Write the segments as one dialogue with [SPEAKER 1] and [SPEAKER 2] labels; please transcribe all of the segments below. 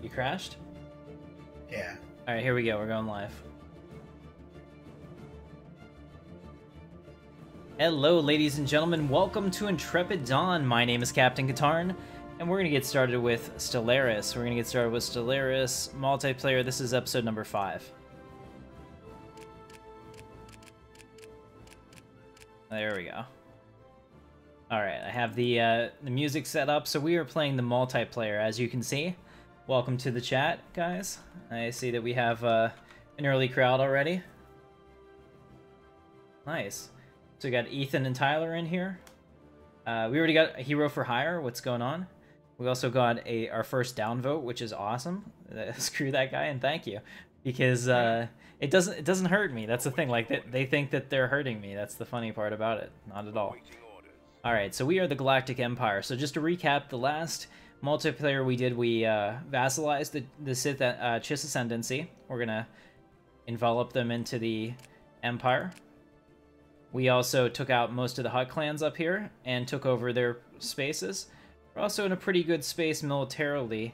[SPEAKER 1] You crashed?
[SPEAKER 2] Yeah.
[SPEAKER 1] Alright, here we go. We're going live. Hello, ladies and gentlemen. Welcome to Intrepid Dawn. My name is Captain Katarn, and we're going to get started with Stellaris. We're going to get started with Stellaris multiplayer. This is episode number 5. There we go. Alright, I have the music set up, so we are playing the multiplayer, as you can see. Welcome to the chat, guys. I see that we have an early crowd already. Nice. So we got Ethan and Tyler in here. We already got a hero for hire. What's going on? We also got our first downvote, which is awesome. Screw that guy and thank you, because it doesn't hurt me. That's the thing. Like they think that they're hurting me. That's the funny part about it. Not at all. All right. So we are the Galactic Empire. So just to recap, the last multiplayer we did, we vassalized the Sith Chiss Ascendancy. We're gonna envelop them into the Empire. We also took out most of the Hutt clans up here and took over their spaces. We're also in a pretty good space militarily.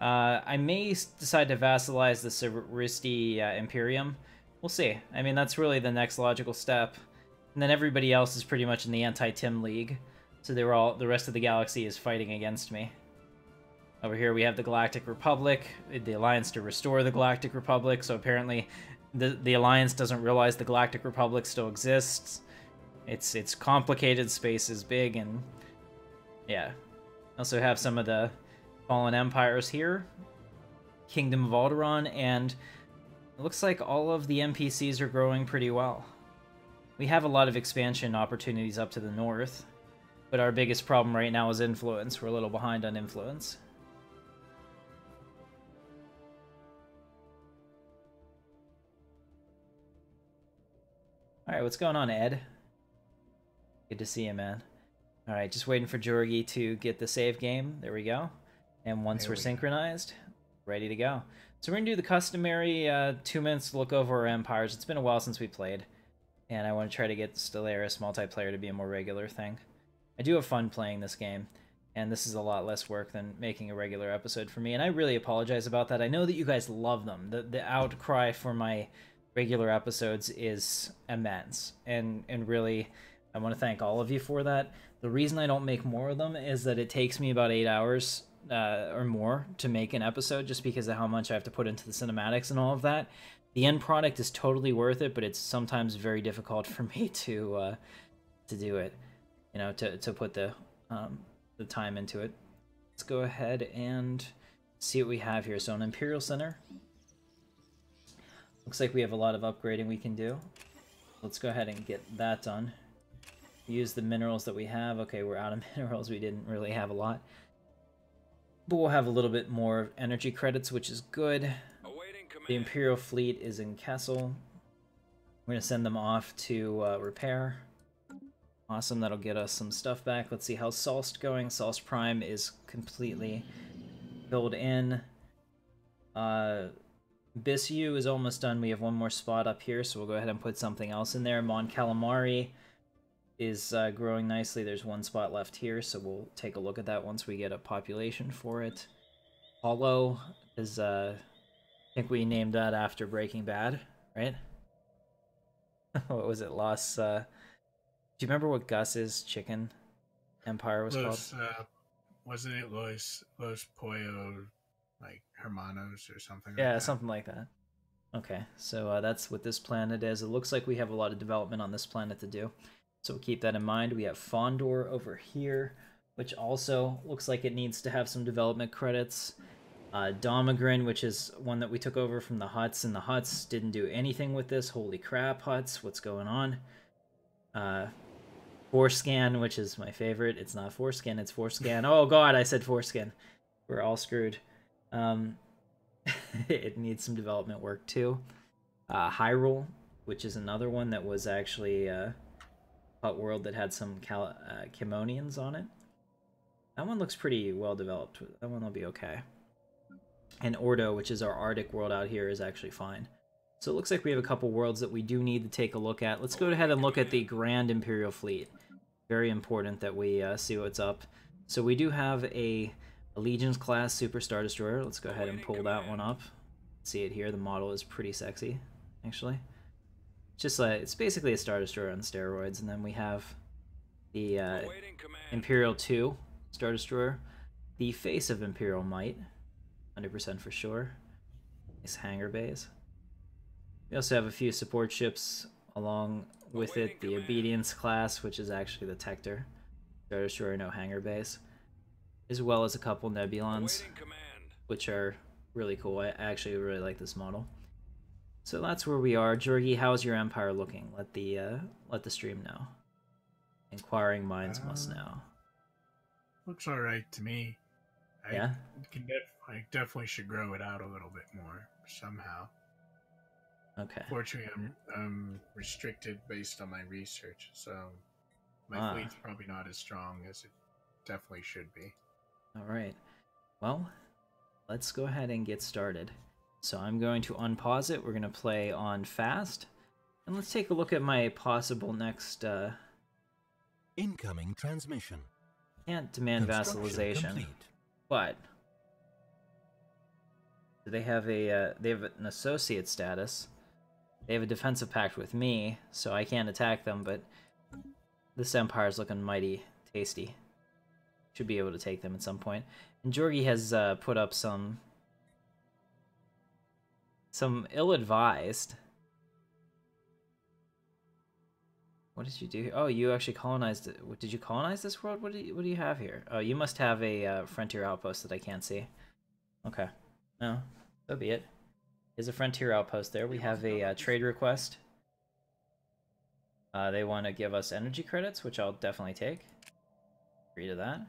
[SPEAKER 1] I may decide to vassalize the Ceristi Imperium. We'll see. I mean, that's really the next logical step. And then everybody else is pretty much in the Anti-Tim League. So the rest of the galaxy is fighting against me. Over here we have the Galactic Republic, the Alliance to restore the Galactic Republic. So apparently the Alliance doesn't realize the Galactic Republic still exists. It's complicated, space is big, and yeah. Also have some of the fallen empires here. Kingdom of Alderaan, and it looks like all of the NPCs are growing pretty well. We have a lot of expansion opportunities up to the north, but our biggest problem right now is influence. We're a little behind on influence. Alright, what's going on, Ed? Good to see you, man. Alright, just waiting for Jorgi to get the save game. There we go. And once we're synchronized, ready to go. So we're going to do the customary 2 minutes to look over our empires. It's been a while since we played, and I want to try to get Stellaris multiplayer to be a more regular thing. I do have fun playing this game, and this is a lot less work than making a regular episode for me, and I really apologize about that. I know that you guys love them. The outcry for my regular episodes is immense, and really I want to thank all of you for that. The reason I don't make more of them is that it takes me about 8 hours or more to make an episode, just because of how much I have to put into the cinematics and all of that. The end product is totally worth it, but it's sometimes very difficult for me to do it, you know, to put the time into it. Let's go ahead and see what we have here. So an Imperial Center. Looks like we have a lot of upgrading we can do. Let's go ahead and get that done. Use the minerals that we have. Okay, we're out of minerals. We didn't really have a lot. But we'll have a little bit more energy credits, which is good. The Imperial fleet is in Kessel. We're going to send them off to repair. Awesome, that'll get us some stuff back. Let's see how's Salst going. Salst Prime is completely filled in. Bisu is almost done. We have one more spot up here, so we'll go ahead and put something else in there. Mon Calamari is growing nicely. There's one spot left here, so we'll take a look at that once we get a population for it. Hollow is, I think we named that after Breaking Bad, right? What was it? Do you remember what Gus's chicken empire was called?
[SPEAKER 2] Wasn't it Los Pollo, like Hermanos or something?
[SPEAKER 1] Yeah,
[SPEAKER 2] like that?
[SPEAKER 1] Something like that. Okay, so that's what this planet is. It looks like we have a lot of development on this planet to do, so we'll keep that in mind. We have Fondor over here, which also looks like it needs to have some development credits. Domagrin, which is one that we took over from the Hutts, and the Hutts didn't do anything with this. Holy crap, Hutts, what's going on? Forescan, which is my favorite. It's not Foreskin, it's Forescan. Oh god, I said Foreskin. We're all screwed. It needs some development work too. Hyrule, which is another one that was actually Hutt World that had some Kimonians on it. That one looks pretty well developed. That one will be okay. And Ordo, which is our Arctic world out here, is actually fine. So it looks like we have a couple worlds that we do need to take a look at. Let's go ahead and look at the Grand Imperial Fleet. Very important that we see what's up. So we do have a A Legion's class Super Star Destroyer. Let's go ahead and pull that one up. See it here. The model is pretty sexy, actually. Just like it's basically a Star Destroyer on steroids, and then we have the Imperial 2 Star Destroyer, the face of Imperial Might, 100% for sure. Nice hangar bays. We also have a few support ships along with it. The Obedience class, which is actually the Tector Star Destroyer, no hangar bays, as well as a couple Nebulons, which are really cool. I actually really like this model. So that's where we are. Jorgi, how's your Empire looking? Let the stream know. Inquiring minds must know.
[SPEAKER 2] Looks all right to me.
[SPEAKER 1] Yeah?
[SPEAKER 2] I definitely should grow it out a little bit more somehow.
[SPEAKER 1] Okay.
[SPEAKER 2] Fortunately, I'm restricted based on my research, so my fleet's probably not as strong as it definitely should be.
[SPEAKER 1] All right. Well, let's go ahead and get started. So I'm going to unpause it. We're going to play on fast. And let's take a look at my possible next...
[SPEAKER 3] Incoming transmission.
[SPEAKER 1] Can't demand vassalization. Complete. But... they have an associate status. They have a defensive pact with me, so I can't attack them, but this Empire's looking mighty tasty. Should be able to take them at some point. And Jorgi has put up some ill-advised... What did you do? Oh, you actually colonized it. Did you colonize this world? What do you have here? Oh, you must have a frontier outpost that I can't see. Okay. No, so be it. There's a frontier outpost there. We have a trade request. They want to give us energy credits, which I'll definitely take. Agree to that.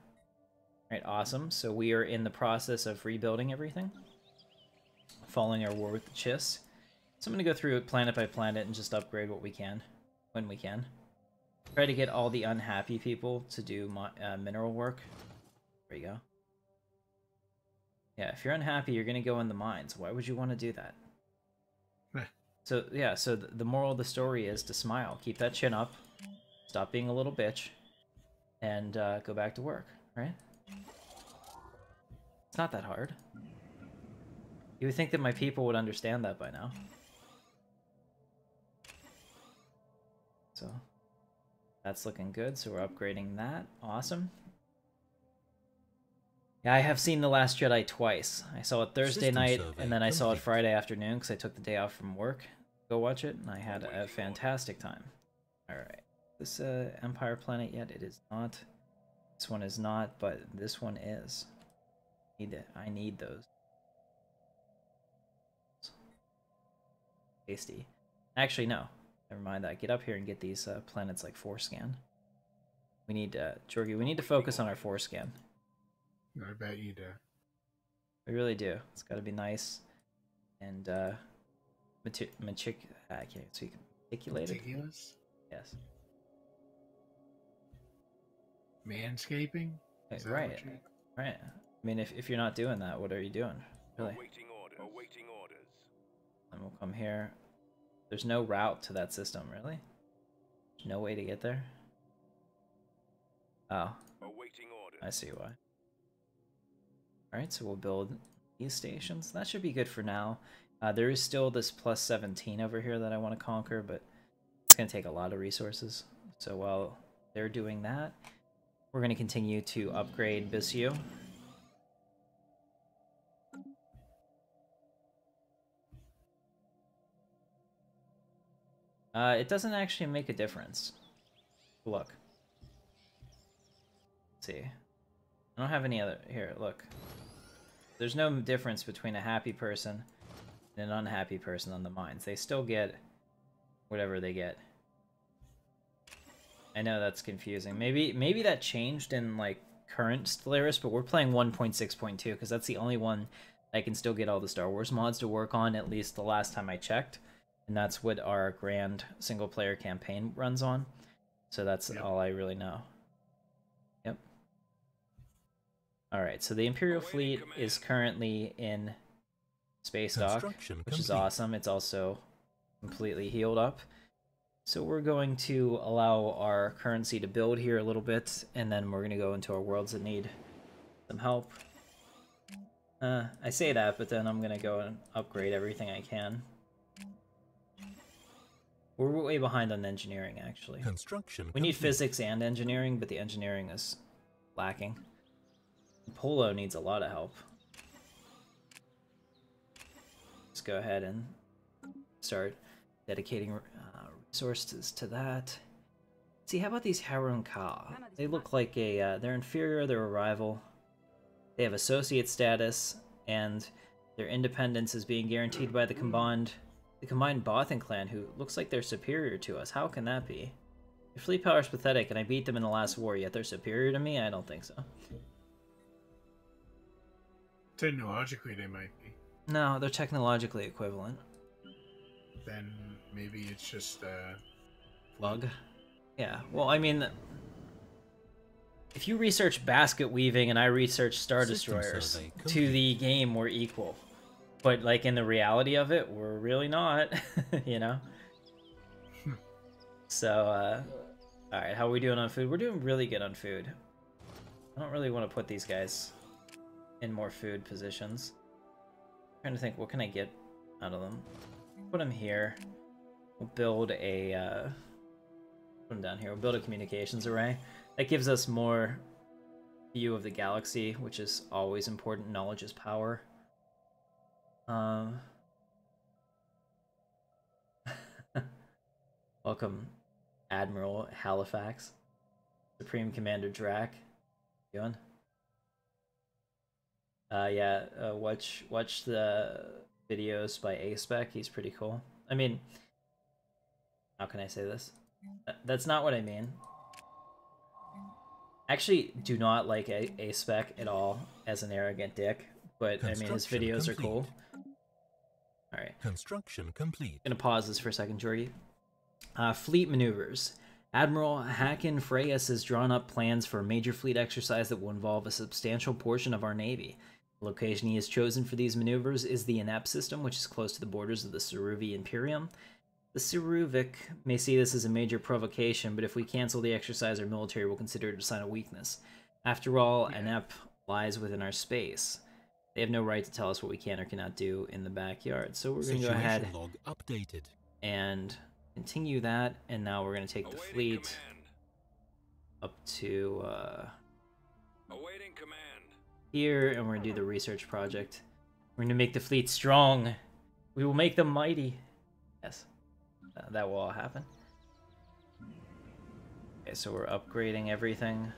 [SPEAKER 1] Alright, awesome. So we are in the process of rebuilding everything. Following our war with the Chiss. So I'm going to go through it planet by planet and just upgrade what we can, when we can. Try to get all the unhappy people to do mineral work. There you go. Yeah, if you're unhappy, you're going to go in the mines. Why would you want to do that? So, yeah, so the moral of the story is to smile. Keep that chin up. Stop being a little bitch. And go back to work, right? It's not that hard. You would think that my people would understand that by now. So, that's looking good. So we're upgrading that. Awesome. Yeah, I have seen The Last Jedi twice. I saw it Thursday night, and then I saw it Friday afternoon because I took the day off from work. Go watch it, and I had a fantastic time. Alright. This Empire planet yet? It is not. This one is not, but this one is. I need those. Tasty. Actually, no. Never mind that. Get up here and get these planets like forescan. We need, Jorgi, we need to focus on our forescan.
[SPEAKER 2] I bet you do.
[SPEAKER 1] We really do. It's got to be nice and meticulous. Yes.
[SPEAKER 2] Manscaping?
[SPEAKER 1] Right. Right. I mean, if you're not doing that, what are you doing? Really?
[SPEAKER 3] Awaiting orders.
[SPEAKER 1] And we'll come here. There's no route to that system, really? There's no way to get there? Oh.
[SPEAKER 3] Awaiting orders.
[SPEAKER 1] I see why. Alright, so we'll build these stations. That should be good for now. There is still this plus 17 over here that I want to conquer, but it's going to take a lot of resources. So while they're doing that, we're going to continue to upgrade Bissu. It doesn't actually make a difference. Look. Let's see. I don't have any other... Here, look. There's no difference between a happy person and an unhappy person on the mines. They still get whatever they get. I know that's confusing. Maybe that changed in, like, current Stellaris, but we're playing 1.6.2 because that's the only one I can still get all the Star Wars mods to work on, at least the last time I checked. And that's what our grand single-player campaign runs on. So that's all I really know. Yep. Alright, so the Imperial fleet is currently in space dock, which is awesome. It's also completely healed up. So we're going to allow our currency to build here a little bit, and then we're going to go into our worlds that need some help. I say that, but then I'm gonna go and upgrade everything I can. We're way behind on engineering, actually.
[SPEAKER 3] Construction
[SPEAKER 1] We need
[SPEAKER 3] complete.
[SPEAKER 1] physics and engineering, but the engineering is lacking. Polo needs a lot of help. Let's go ahead and start dedicating resources to that. See, how about these Harun Ka? They look like a, they're inferior, they're a rival. They have associate status, and their independence is being guaranteed by the combined Bothan clan, who looks like they're superior to us. How can that be? Their fleet power is pathetic, and I beat them in the last war, yet they're superior to me? I don't think so.
[SPEAKER 2] Technologically, they might be.
[SPEAKER 1] No, they're technologically equivalent.
[SPEAKER 2] Then maybe it's just
[SPEAKER 1] Bug? Yeah, well, I mean, if you research basket weaving and I research Star Destroyers, to the game we're equal. But, like, in the reality of it, we're really not, you know? So, alright, how are we doing on food? We're doing really good on food. I don't really want to put these guys in more food positions. I'm trying to think, what can I get out of them? Put them here. We'll build a, put them down here. We'll build a communications array. That gives us more view of the galaxy, which is always important. Knowledge is power. Welcome, Admiral Halifax. Supreme Commander Drac. Doing? Yeah, watch the videos by A-Spec. He's pretty cool. I mean, how can I say this? That's not what I mean. Actually, do not like A-Spec at all as an arrogant dick, but I mean, his videos are cool. Alright.
[SPEAKER 3] Construction complete.
[SPEAKER 1] Gonna pause this for a second, Jorgie. Fleet maneuvers. Admiral Hakan Freyas has drawn up plans for a major fleet exercise that will involve a substantial portion of our navy. The location he has chosen for these maneuvers is the Inept system, which is close to the borders of the Suruvi Imperium. The Suruvik may see this as a major provocation, but if we cancel the exercise, our military will consider it a sign of weakness. After all, Inept lies within our space. They have no right to tell us what we can or cannot do in the backyard. So we're going to go ahead
[SPEAKER 3] log updated.
[SPEAKER 1] And continue that, and now we're going to take the fleet up to
[SPEAKER 3] Awaiting command.
[SPEAKER 1] Here, and we're going to do the research project. We're going to make the fleet strong. We will make them mighty. Yes, that will all happen. Okay, so we're upgrading everything.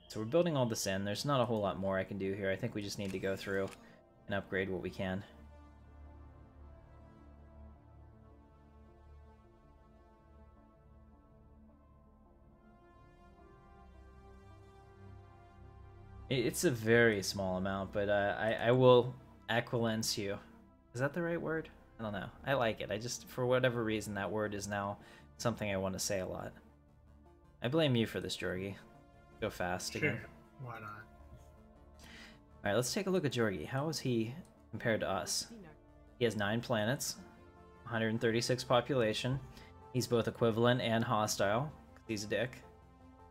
[SPEAKER 1] So we're building all this in. There's not a whole lot more I can do here. I think we just need to go through and upgrade what we can. It's a very small amount, but I will acquiesce you. Is that the right word? I don't know. I like it. I just, for whatever reason, that word is now something I want to say a lot. I blame you for this, Jorgie. Go fast again.
[SPEAKER 2] Sure. Why not?
[SPEAKER 1] Alright, let's take a look at Jorgie. How is he compared to us? He has 9 planets, 136 population. He's both equivalent and hostile. He's a dick.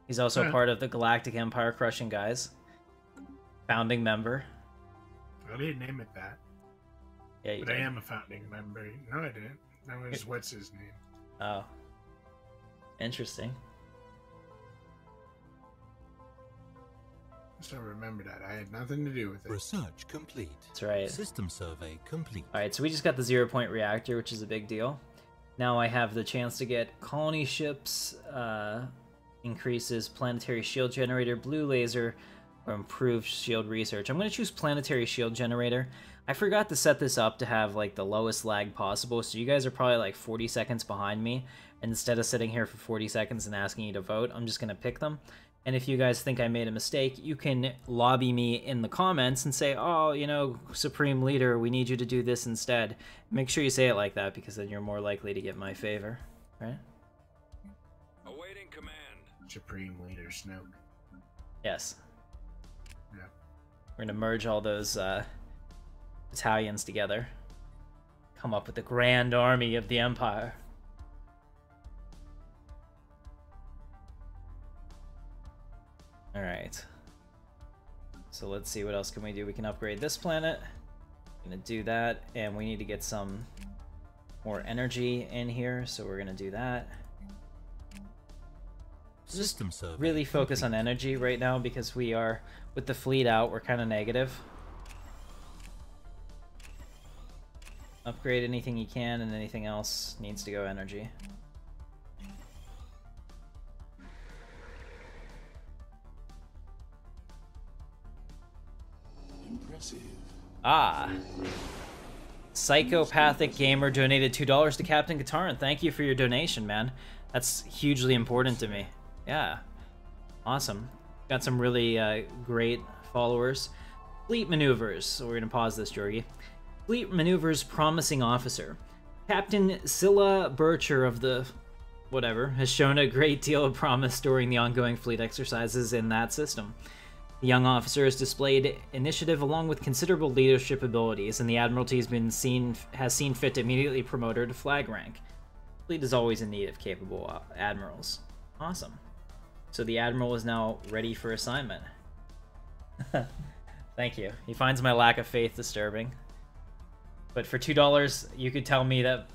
[SPEAKER 1] He's also part of the Galactic Empire Crushing Guys. Founding member.
[SPEAKER 2] I didn't name it that.
[SPEAKER 1] Yeah, you
[SPEAKER 2] but
[SPEAKER 1] did.
[SPEAKER 2] I am a founding member. No, I didn't. That was what's his name.
[SPEAKER 1] Oh. Interesting.
[SPEAKER 2] So remember that. I had nothing to do with it.
[SPEAKER 3] Research complete.
[SPEAKER 1] That's right.
[SPEAKER 3] System survey complete.
[SPEAKER 1] Alright, so we just got the 0-point reactor, which is a big deal. Now I have the chance to get colony ships, increases planetary shield generator, blue laser, or improved shield research. I'm going to choose planetary shield generator. I forgot to set this up to have like the lowest lag possible, so you guys are probably like 40 seconds behind me. And instead of sitting here for 40 seconds and asking you to vote, I'm just going to pick them. And if you guys think I made a mistake, you can lobby me in the comments and say, oh, you know, Supreme Leader, we need you to do this instead. Make sure you say it like that, because then you're more likely to get my favor, right?
[SPEAKER 3] Awaiting command.
[SPEAKER 2] Supreme Leader Snoke.
[SPEAKER 1] Yes.
[SPEAKER 2] Yeah.
[SPEAKER 1] We're going to merge all those battalions together. Come up with the Grand Army of the Empire. Alright. So let's see, what else can we do? We can upgrade this planet. Gonna do that, and we need to get some more energy in here, so we're gonna do that.
[SPEAKER 3] System survey
[SPEAKER 1] Really focus on energy right now because we are, with the fleet out, we're kind of negative. Upgrade anything you can, and anything else needs to go energy.
[SPEAKER 4] Impressive.
[SPEAKER 1] Ah. Psychopathic Gamer donated $2 to Captain Katarn. Thank you for your donation, man. That's hugely important to me. Yeah. Awesome. Got some really great followers. Fleet maneuvers. So we're going to pause this, Jorgie. Fleet maneuvers promising officer. Captain Scylla Bircher of the whatever has shown a great deal of promise during the ongoing fleet exercises in that system. The young officer has displayed initiative along with considerable leadership abilities, and the Admiralty has seen fit to immediately promote her to flag rank. The fleet is always in need of capable admirals. Awesome. So the admiral is now ready for assignment. Thank you. He finds my lack of faith disturbing. But for $2, you could tell me that...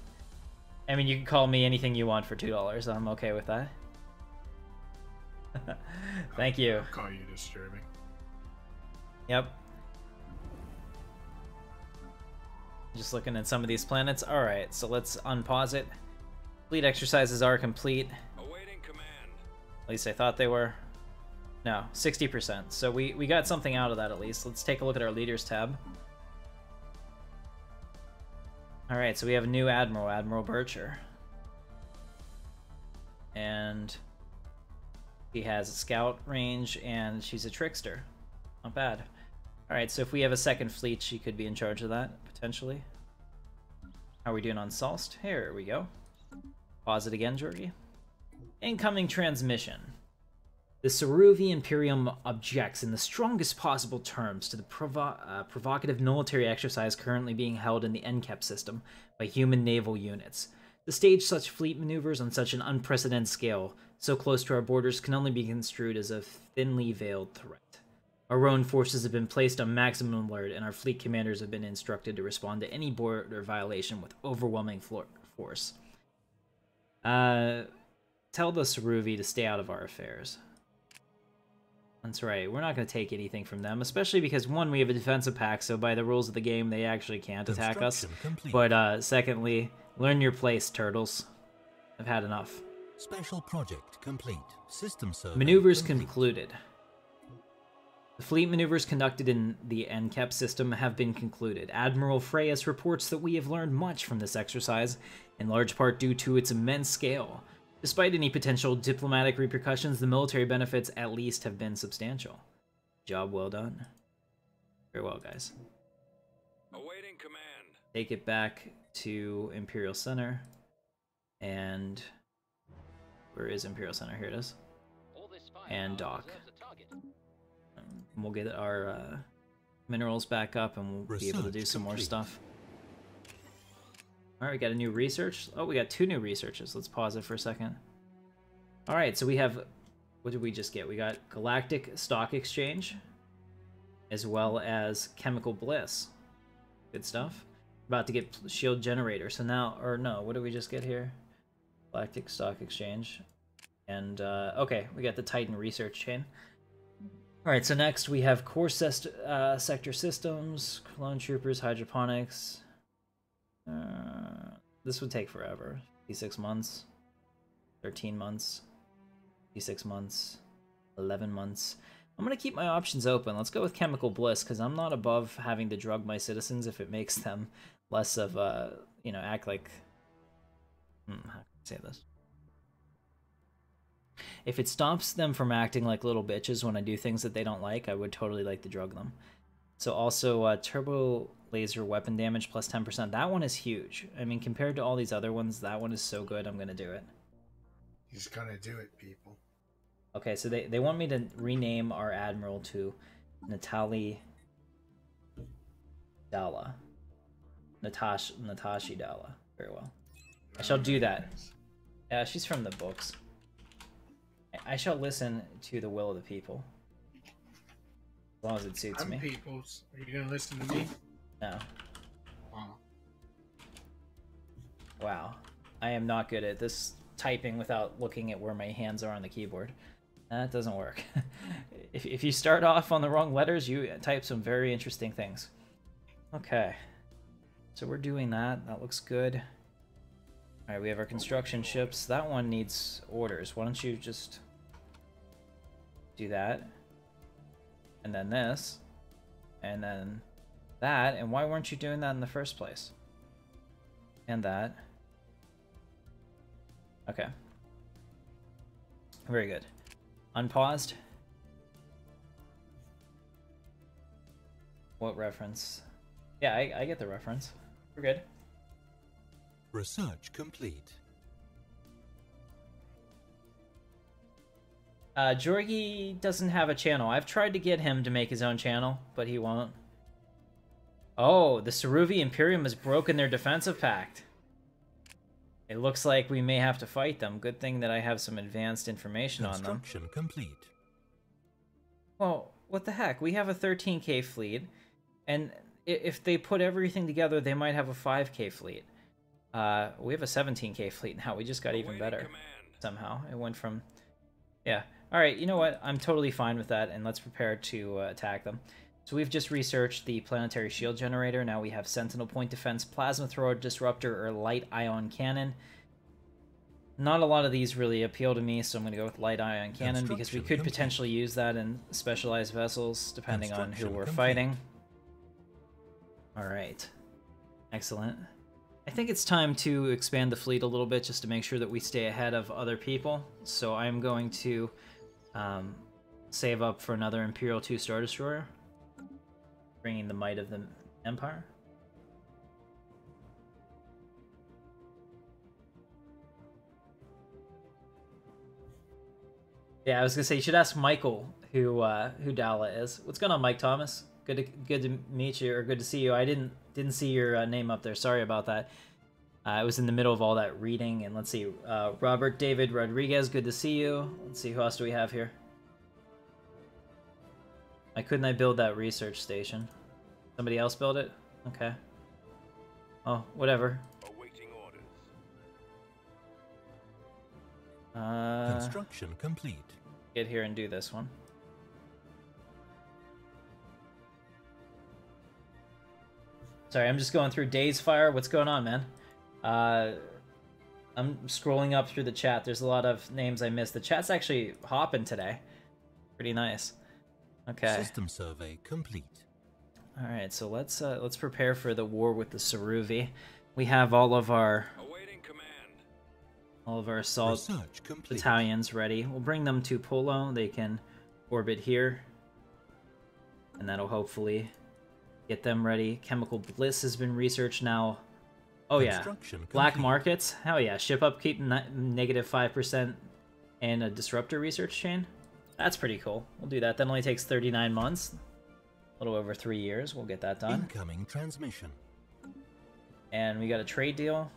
[SPEAKER 1] I mean, you can call me anything you want for $2. I'm okay with that. Thank you.
[SPEAKER 2] I'll call you disturbing.
[SPEAKER 1] Yep. Just looking at some of these planets. Alright, so let's unpause it. Fleet exercises are complete.
[SPEAKER 3] Awaiting command.
[SPEAKER 1] At least I thought they were. No, 60%. So we got something out of that at least. Let's take a look at our leaders tab. Alright, so we have a new admiral, Admiral Bircher. And she has a scout range, and she's a trickster. Not bad. Alright, so if we have a second fleet, she could be in charge of that, potentially. How are we doing on Salst? Here we go. Pause it again, Jorgie. Incoming transmission. The Saruvi Imperium objects in the strongest possible terms to the provocative military exercise currently being held in the NCAP system by human naval units. To stage such fleet maneuvers on such an unprecedented scale, so close to our borders, can only be construed as a thinly veiled threat. Our own forces have been placed on maximum alert, and our fleet commanders have been instructed to respond to any border violation with overwhelming force. Tell the Saruvi to stay out of our affairs. That's right, we're not going to take anything from them, especially because, one, we have a defensive pack, so by the rules of the game, they actually can't attack us.
[SPEAKER 3] Complete.
[SPEAKER 1] But, secondly, learn your place, turtles. I've had enough.
[SPEAKER 3] Special project complete. System survey
[SPEAKER 1] Maneuvers
[SPEAKER 3] complete.
[SPEAKER 1] concluded. The fleet maneuvers conducted in the NCAP system have been concluded. Admiral Freyas reports that we have learned much from this exercise, in large part due to its immense scale. Despite any potential diplomatic repercussions, the military benefits at least have been substantial. Job well done. Very well, guys.
[SPEAKER 3] Awaiting command.
[SPEAKER 1] Take it back to Imperial Center. And where is Imperial Center? Here it is. And dock. We'll get our minerals back up, and we'll be able to do some more stuff. Alright, we got a new research. Oh, we got 2 new researches. Let's pause it for a second. Alright, so we have... What did we just get? We got Galactic Stock Exchange, as well as Chemical Bliss. Good stuff. About to get Shield Generator. So now... Or no, what did we just get here? Galactic Stock Exchange. And, okay, we got the Titan Research Chain. Alright, so next we have Core Sector Systems, Clone Troopers, Hydroponics... this would take forever. 56 months, 13 months, 56 months, 11 months. I'm going to keep my options open. Let's go with Chemical Bliss, because I'm not above having to drug my citizens if it makes them less of, you know, act like... how can I say this? If it stops them from acting like little bitches when I do things that they don't like, I would totally like to drug them. So also, Turbo Laser Weapon Damage plus 10%. That one is huge. I mean, compared to all these other ones, that one is so good, I'm going to do it.
[SPEAKER 2] He's gonna do it, people.
[SPEAKER 1] Okay, so they want me to rename our Admiral to Natalie Dalla. Natashi Dalla. Very well. I shall do that. Yeah, she's from the books. I shall listen to the will of the people. As long as it suits
[SPEAKER 2] I'm
[SPEAKER 1] me.
[SPEAKER 2] peoples. Are you gonna listen to me?
[SPEAKER 1] No.
[SPEAKER 2] Oh.
[SPEAKER 1] Wow. I am not good at this typing without looking at where my hands are on the keyboard. That doesn't work. If you start off on the wrong letters, you type some very interesting things. Okay. So we're doing that. That looks good. Alright, we have our construction ships. That one needs orders. Why don't you just do that? And then this. And then that. And why weren't you doing that in the first place? And that. Okay. Very good. Unpaused. What reference? Yeah, I get the reference. We're good.
[SPEAKER 3] Research complete.
[SPEAKER 1] Jorgi doesn't have a channel. I've tried to get him to make his own channel, but he won't. Oh, the Saruvi Imperium has broken their defensive pact. It looks like we may have to fight them. Good thing that I have some advanced information on them.
[SPEAKER 3] Construction complete.
[SPEAKER 1] Well, what the heck? We have a 13k fleet, and if they put everything together, they might have a 5k fleet. We have a 17k fleet now. We just got even better somehow. It went from... Yeah. Alright, you know what? I'm totally fine with that, and let's prepare to attack them. So we've just researched the planetary shield generator. Now we have Sentinel Point Defense, Plasma Thrower, Disruptor, or Light Ion Cannon. Not a lot of these really appeal to me, so I'm going to go with Light Ion Cannon, because we could potentially use that in specialized vessels, depending on who we're fighting. Alright. Excellent. I think it's time to expand the fleet a little bit, just to make sure that we stay ahead of other people. So I'm going to save up for another Imperial 2 Star Destroyer, bringing the might of the Empire. Yeah, I was gonna say you should ask Michael who Dala is. What's going on, Mike Thomas? Good to meet you, or good to see you. I didn't see your name up there. Sorry about that. I was in the middle of all that reading, and let's see. Robert David Rodriguez, good to see you. Let's see, who else do we have here? Why couldn't I build that research station? Somebody else build it? Okay. Oh, whatever.
[SPEAKER 3] Awaiting orders. Construction complete.
[SPEAKER 1] Get here and do this one. Sorry, I'm just going through Days Fire. What's going on, man? I'm scrolling up through the chat. There's a lot of names I missed. The chat's actually hopping today. Pretty nice. Okay.
[SPEAKER 3] System survey complete.
[SPEAKER 1] All right, so let's prepare for the war with the Saruvi. We have all of our assault battalions ready. We'll bring them to Polo. They can orbit here, and that'll hopefully get them ready. Chemical Bliss has been researched now. Oh yeah, black markets. Hell yeah, ship up, keep negative 5% and a disruptor research chain. That's pretty cool. We'll do that. That only takes 39 months. A little over 3 years. We'll get that done.
[SPEAKER 3] Incoming transmission.
[SPEAKER 1] And we got a trade deal.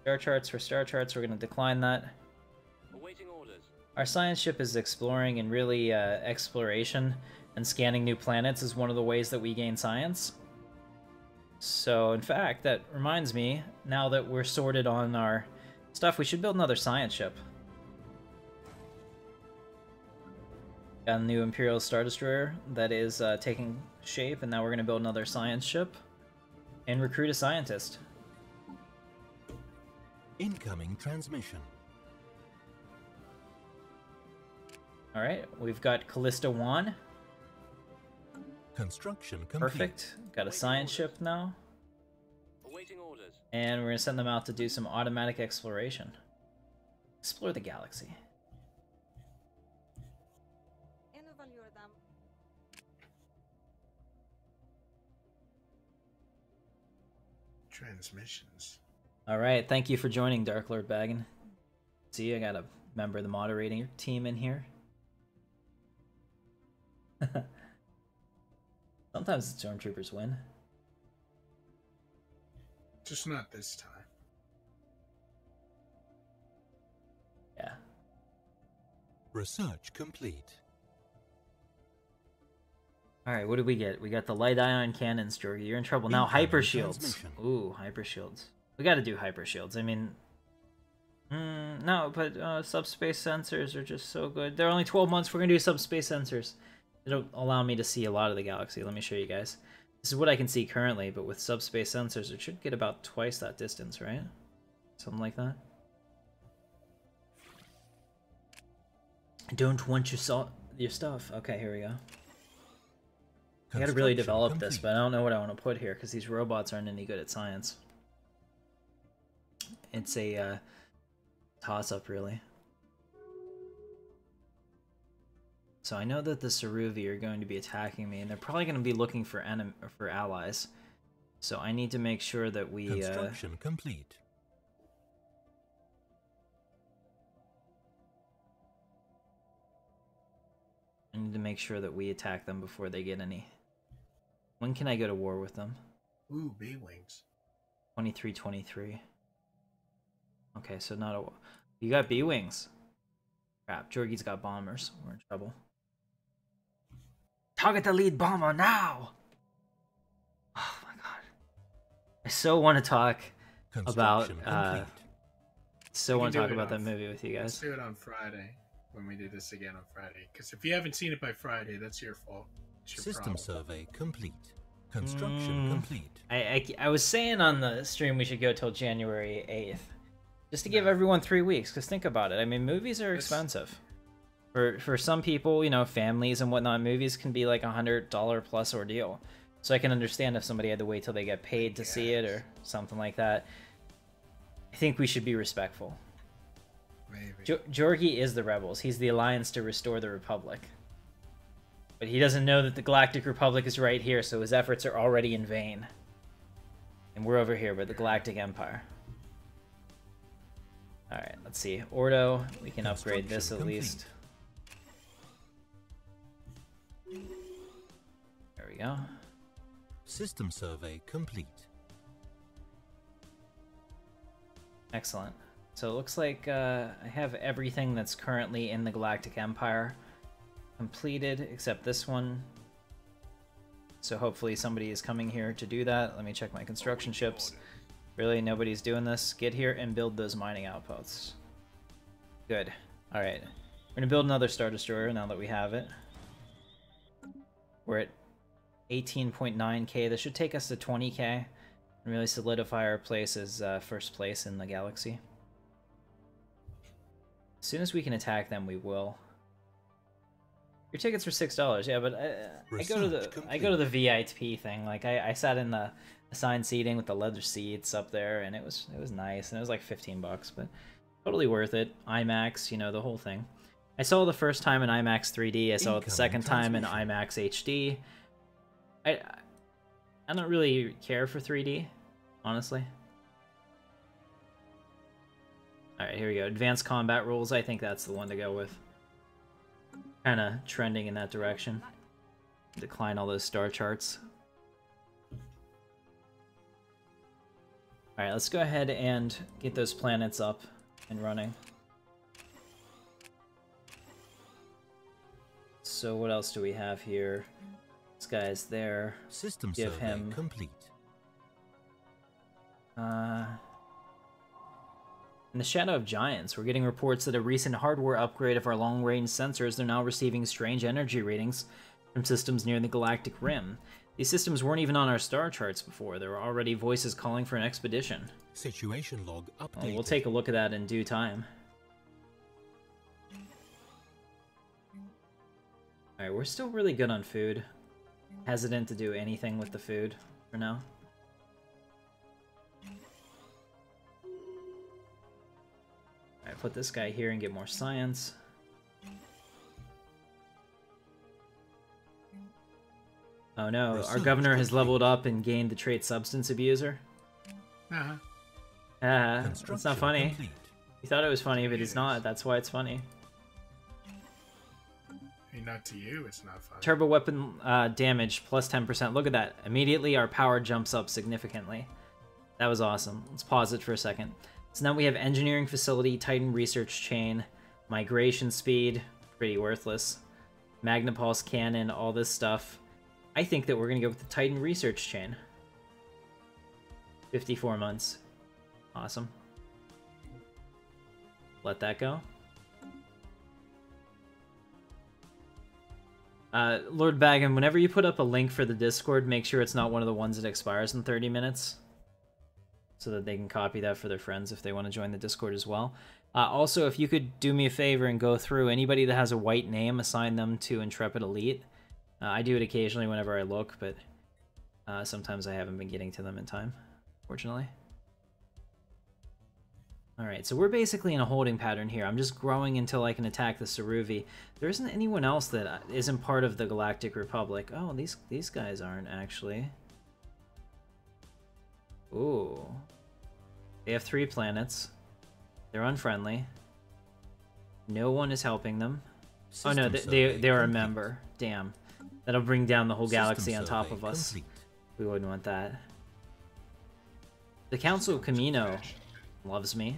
[SPEAKER 1] Star charts for star charts. We're going to decline that.
[SPEAKER 3] Awaiting orders.
[SPEAKER 1] Our science ship is exploring, and really exploration and scanning new planets is one of the ways that we gain science. So, in fact, that reminds me, now that we're sorted on our stuff, we should build another science ship. Got a new Imperial Star Destroyer that is taking shape, and now we're going to build another science ship and recruit a scientist.
[SPEAKER 3] Incoming transmission.
[SPEAKER 1] Alright, we've got Callista 1.
[SPEAKER 3] Construction complete.
[SPEAKER 1] Perfect. Got a science ship now.
[SPEAKER 3] Awaiting orders.
[SPEAKER 1] And we're going to send them out to do some automatic exploration. Explore the galaxy.
[SPEAKER 2] Transmissions.
[SPEAKER 1] Alright, thank you for joining, Dark Lord Baggin. See, I got a member of the moderating team in here. Sometimes the Stormtroopers win.
[SPEAKER 2] Just not this time.
[SPEAKER 1] Yeah.
[SPEAKER 3] Research complete.
[SPEAKER 1] Alright, what did we get? We got the light ion cannons, Jorgie. You're in trouble. Now hyper shields.
[SPEAKER 3] Transmission.
[SPEAKER 1] Ooh, hyper shields. We gotta do hyper shields. I mean... no, but subspace sensors are just so good. They're only 12 months. We're gonna do subspace sensors. It'll allow me to see a lot of the galaxy. Let me show you guys. This is what I can see currently, but with subspace sensors, it should get about twice that distance, right? Something like that. I don't want your stuff. Okay, here we go. I gotta really develop this, but I don't know what I want to put here, because these robots aren't any good at science. It's a toss-up, really. So I know that the Ceruvi are going to be attacking me, and they're probably going to be looking for allies. So I need to make sure that we...
[SPEAKER 3] Construction complete.
[SPEAKER 1] I need to make sure that we attack them before they get any. When can I go to war with them?
[SPEAKER 2] Ooh, B-Wings.
[SPEAKER 1] 2323. Okay, so not a... You got B-Wings. Crap, Jorgie's got bombers. We're in trouble. Target the lead bomber now! Oh my god. I so want to talk about... that movie with you guys.
[SPEAKER 2] Let's do it on Friday, when we do this again on Friday. Because if you haven't seen it by Friday, that's your fault. It's your
[SPEAKER 3] System
[SPEAKER 2] problem.
[SPEAKER 3] survey complete. Construction complete.
[SPEAKER 1] I was saying on the stream we should go till January 8th. Just to give everyone 3 weeks, because think about it. I mean, movies are expensive. For some people, you know, families and whatnot, movies can be like $100 plus ordeal. So I can understand if somebody had to wait till they get paid to see it or something like that. I think we should be respectful.
[SPEAKER 2] Maybe.
[SPEAKER 1] Jorgie is the rebels. He's the alliance to restore the Republic. But he doesn't know that the Galactic Republic is right here, so his efforts are already in vain. And we're over here with the Galactic Empire. Alright, let's see. Ordo, we can upgrade this at least. There we go.
[SPEAKER 3] System survey complete.
[SPEAKER 1] Excellent. So it looks like I have everything that's currently in the Galactic Empire completed, except this one. So hopefully somebody is coming here to do that. Let me check my construction ships. Really, nobody's doing this? Get here and build those mining outposts. Good. Alright. We're gonna build another Star Destroyer now that we have it. We're at 18.9k. This should take us to 20k. And really solidify our place as first place in the galaxy. As soon as we can attack them, we will. Your tickets are $6, yeah, but I go to the VIP thing. Like I sat in the assigned seating with the leather seats up there, and it was nice, and it was like $15, but totally worth it. IMAX, you know, the whole thing. I saw it the first time in IMAX 3D. I saw it the second time in IMAX HD. I don't really care for 3D, honestly. Alright, here we go. Advanced combat rules. I think that's the one to go with. Kind of trending in that direction. Decline all those star charts. Alright, let's go ahead and get those planets up and running. So what else do we have here? This guy's there.
[SPEAKER 3] System
[SPEAKER 1] Give
[SPEAKER 3] survey
[SPEAKER 1] him
[SPEAKER 3] complete.
[SPEAKER 1] In the Shadow of Giants, we're getting reports that a recent hardware upgrade of our long-range sensors are now receiving strange energy readings from systems near the galactic rim. These systems weren't even on our star charts before. There were already voices calling for an expedition.
[SPEAKER 3] Situation log updated.
[SPEAKER 1] Well, we'll take a look at that in due time. Alright, we're still really good on food. Hesitant to do anything with the food for now. Alright, put this guy here and get more science. Oh no, our governor has leveled up and gained the trait Substance Abuser. It's not funny.
[SPEAKER 3] Complete.
[SPEAKER 1] You thought it was funny, but it's not. That's why it's funny.
[SPEAKER 2] I mean, not to you, it's not fun.
[SPEAKER 1] Turbo weapon damage plus 10%. Look at that. Immediately our power jumps up significantly. That was awesome. Let's pause it for a second. So now we have engineering facility, Titan research chain, migration speed, pretty worthless. Magnapulse cannon, all this stuff. I think that we're going to go with the Titan research chain. 54 months. Awesome. Let that go. Lord Baggin, whenever you put up a link for the Discord, make sure it's not one of the ones that expires in 30 minutes. So that they can copy that for their friends if they want to join the Discord as well. Also, if you could do me a favor and go through anybody that has a white name, assign them to Intrepid Elite. I do it occasionally whenever I look, but sometimes I haven't been getting to them in time, fortunately. Alright, so we're basically in a holding pattern here. I'm just growing until I can attack the Saruvi. There isn't anyone else that isn't part of the Galactic Republic. Oh, these guys aren't, actually. Ooh. They have 3 planets. They're unfriendly. No one is helping them. Oh no, they're a member. Damn. That'll bring down the whole galaxy on top of us. We wouldn't want that. The Council of Camino loves me.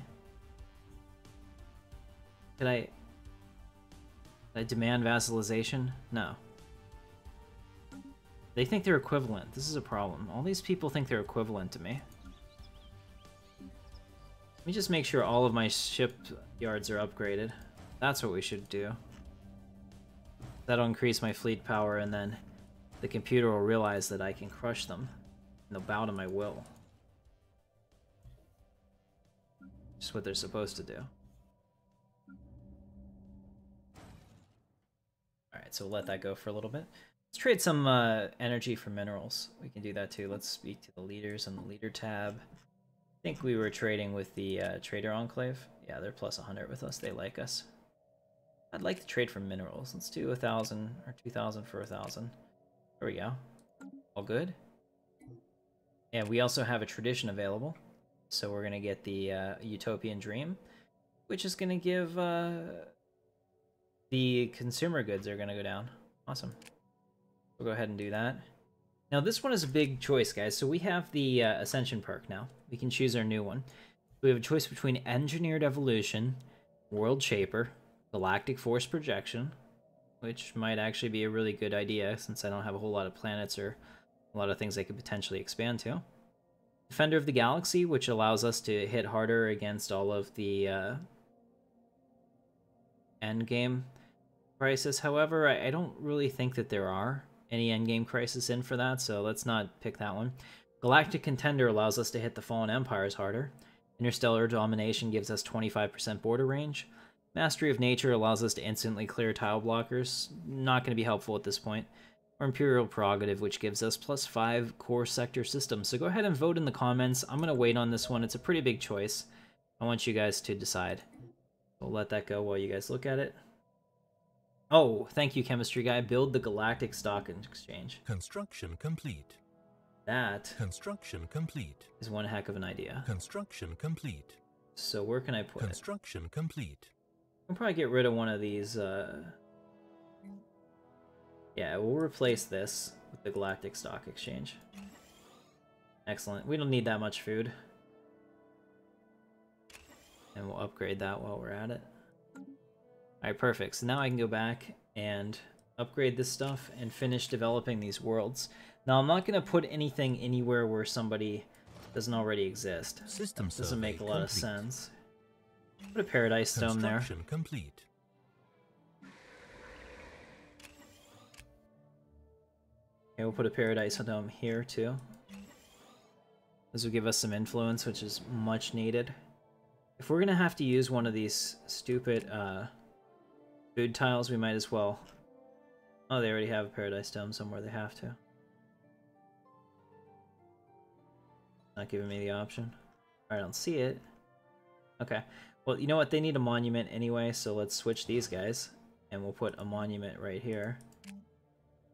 [SPEAKER 1] Could I demand vassalization? No. They think they're equivalent. This is a problem. All these people think they're equivalent to me. Let me just make sure all of my shipyards are upgraded. That's what we should do. That'll increase my fleet power, and then the computer will realize that I can crush them. And they'll bow to my will. Just what they're supposed to do. Alright, so we'll let that go for a little bit. Let's trade some energy for minerals. We can do that too. Let's speak to the leaders on the leader tab. I think we were trading with the Trader Enclave. Yeah, they're plus 100 with us. They like us. I'd like to trade for minerals. Let's do 1,000 or 2,000 for 1,000. There we go. All good. And we also have a tradition available. So we're going to get the Utopian Dream, which is going to give the consumer goods are going to go down. Awesome. We'll go ahead and do that. Now this one is a big choice, guys. So we have the Ascension perk now. We can choose our new one. We have a choice between Engineered Evolution, World Shaper, Galactic Force Projection, which might actually be a really good idea since I don't have a whole lot of planets or a lot of things I could potentially expand to. Defender of the Galaxy, which allows us to hit harder against all of the endgame crisis. However, I don't really think that there are any endgame crisis in for that, so let's not pick that one. Galactic Contender allows us to hit the Fallen Empires harder. Interstellar Domination gives us 25% border range. Mastery of Nature allows us to instantly clear tile blockers. Not going to be helpful at this point. Or Imperial Prerogative, which gives us +5 core sector systems. So go ahead and vote in the comments. I'm going to wait on this one. It's a pretty big choice. I want you guys to decide. We'll let that go while you guys look at it. Oh, thank you, Chemistry Guy. Build the Galactic Stock Exchange.
[SPEAKER 3] Construction complete.
[SPEAKER 1] That
[SPEAKER 3] Construction complete.
[SPEAKER 1] is one heck of an idea.
[SPEAKER 3] Construction complete.
[SPEAKER 1] So where can I put it?
[SPEAKER 3] Construction complete.
[SPEAKER 1] I'll probably get rid of one of these. Yeah, we'll replace this with the Galactic Stock Exchange. Excellent. We don't need that much food. And we'll upgrade that while we're at it. Alright, perfect. So now I can go back and upgrade this stuff and finish developing these worlds. Now, I'm not going to put anything anywhere where somebody doesn't already exist.
[SPEAKER 3] System
[SPEAKER 1] doesn't make a lot
[SPEAKER 3] complete.
[SPEAKER 1] of sense. Put a Paradise Stone there.
[SPEAKER 3] Construction complete.
[SPEAKER 1] Okay, we'll put a Paradise Dome here too. This will give us some influence, which is much needed. If we're gonna have to use one of these stupid food tiles, we might as well. Oh, they already have a Paradise Dome somewhere. They have to. Not giving me the option. I don't see it. Okay. Well, you know what? They need a monument anyway, so let's switch these guys. And we'll put a monument right here.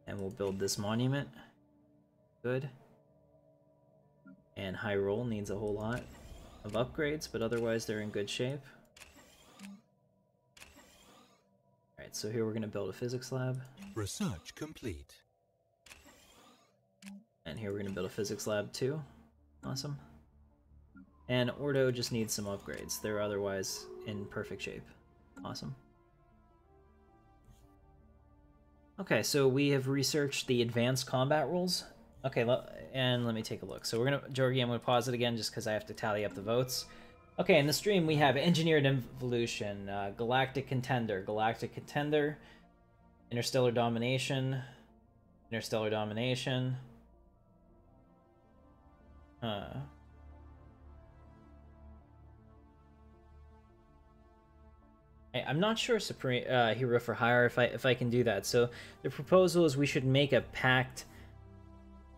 [SPEAKER 1] And we'll build this monument. Good. And Hyrule needs a whole lot of upgrades, but otherwise they're in good shape. Alright, so here we're going to build a physics lab.
[SPEAKER 3] Research complete.
[SPEAKER 1] And here we're going to build a physics lab too. Awesome. And Ordo just needs some upgrades. They're otherwise in perfect shape. Awesome. Okay, so we have researched the advanced combat rules. Okay, and let me take a look. So we're gonna, Georgie, I'm gonna pause it again just because I have to tally up the votes. Okay, in the stream we have Engineered Evolution, Galactic Contender, Interstellar Domination, I'm not sure, Supreme Hero for Hire, if I can do that. So the proposal is we should make a pact.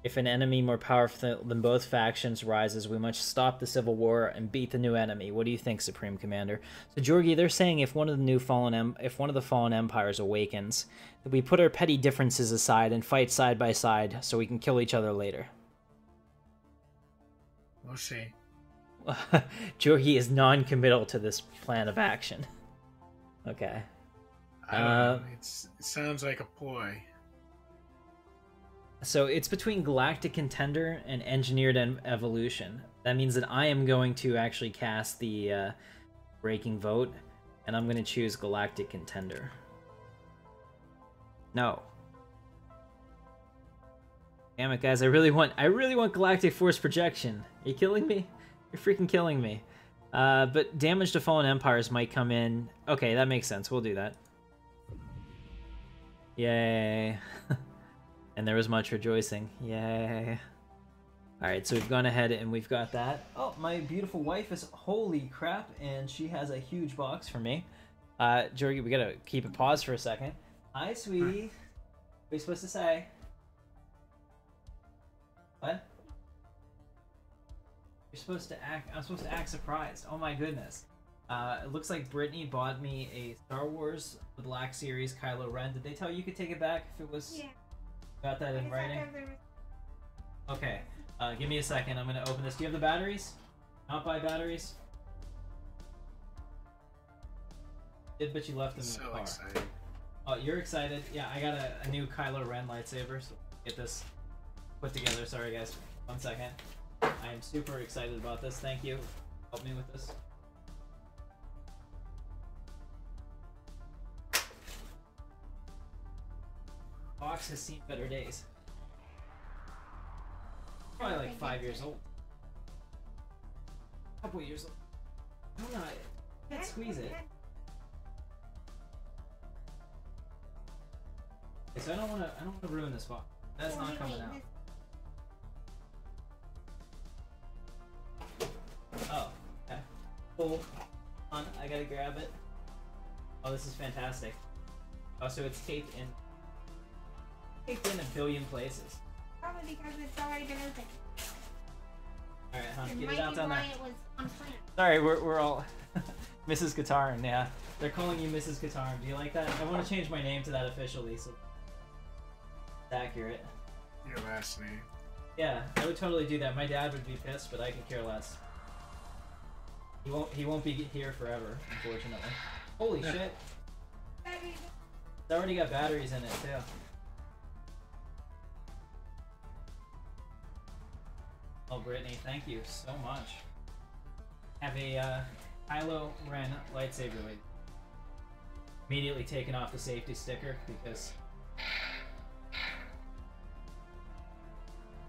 [SPEAKER 1] If an enemy more powerful than both factions rises, we must stop the civil war and beat the new enemy. What do you think, Supreme Commander? So Georgie, they're saying if one of the fallen empires awakens, that we put our petty differences aside and fight side by side so we can kill each other later.
[SPEAKER 2] We'll see.
[SPEAKER 1] Georgie is non-committal to this plan of action. Okay.
[SPEAKER 2] I don't know. It sounds like a ploy.
[SPEAKER 1] So it's between Galactic Contender and Engineered Evolution. That means that I am going to actually cast the breaking vote, and I'm going to choose Galactic Contender. No. Damn it, guys! I really want Galactic Force Projection. Are you killing me? You're freaking killing me. But damage to fallen empires might come in. Okay, that makes sense. We'll do that. Yay. And there was much rejoicing. Yay. Alright, so we've gone ahead and we've got that. Oh, my beautiful wife is... Holy crap, and she has a huge box for me. Georgie, we gotta keep it paused for a second. Hi, sweetie. What are you supposed to say? What? You're supposed to act... I'm supposed to act surprised. Oh my goodness. It looks like Brittany bought me a Star Wars The Black Series Kylo Ren. Did they tell you could take it back if it was... Yeah. Got that in writing? Okay. Give me a second. I'm gonna open this. Do you have the batteries? Not buy batteries? Did, but you left them in the car. Excited. Oh, you're excited? Yeah, I got a new Kylo Ren lightsaber, so get this put together. Sorry guys, 1 second. I am super excited about this. Thank you. Help me with this. Box has seen better days. Probably like 5 years old. A couple years old. I don't know. I can't squeeze it. Okay, so I don't want to ruin this box. That's not coming out. Oh, okay. Hold on, I gotta grab it. Oh, this is fantastic. Oh, so it's taped in a billion places.
[SPEAKER 4] Probably because it's already been open.
[SPEAKER 1] Alright, hon, get it out down there. Sorry, we're all... Mrs. Katarn, yeah. They're calling you Mrs. Katarn. Do you like that? I want to change my name to that officially, so... It's accurate.
[SPEAKER 2] Your last name.
[SPEAKER 1] Yeah, I would totally do that. My dad would be pissed, but I could care less. He won't be here forever, unfortunately. Holy shit. It's already got batteries in it, too. Oh, Brittany, thank you so much. Have a Kylo Ren lightsaber with immediately taken off the safety sticker because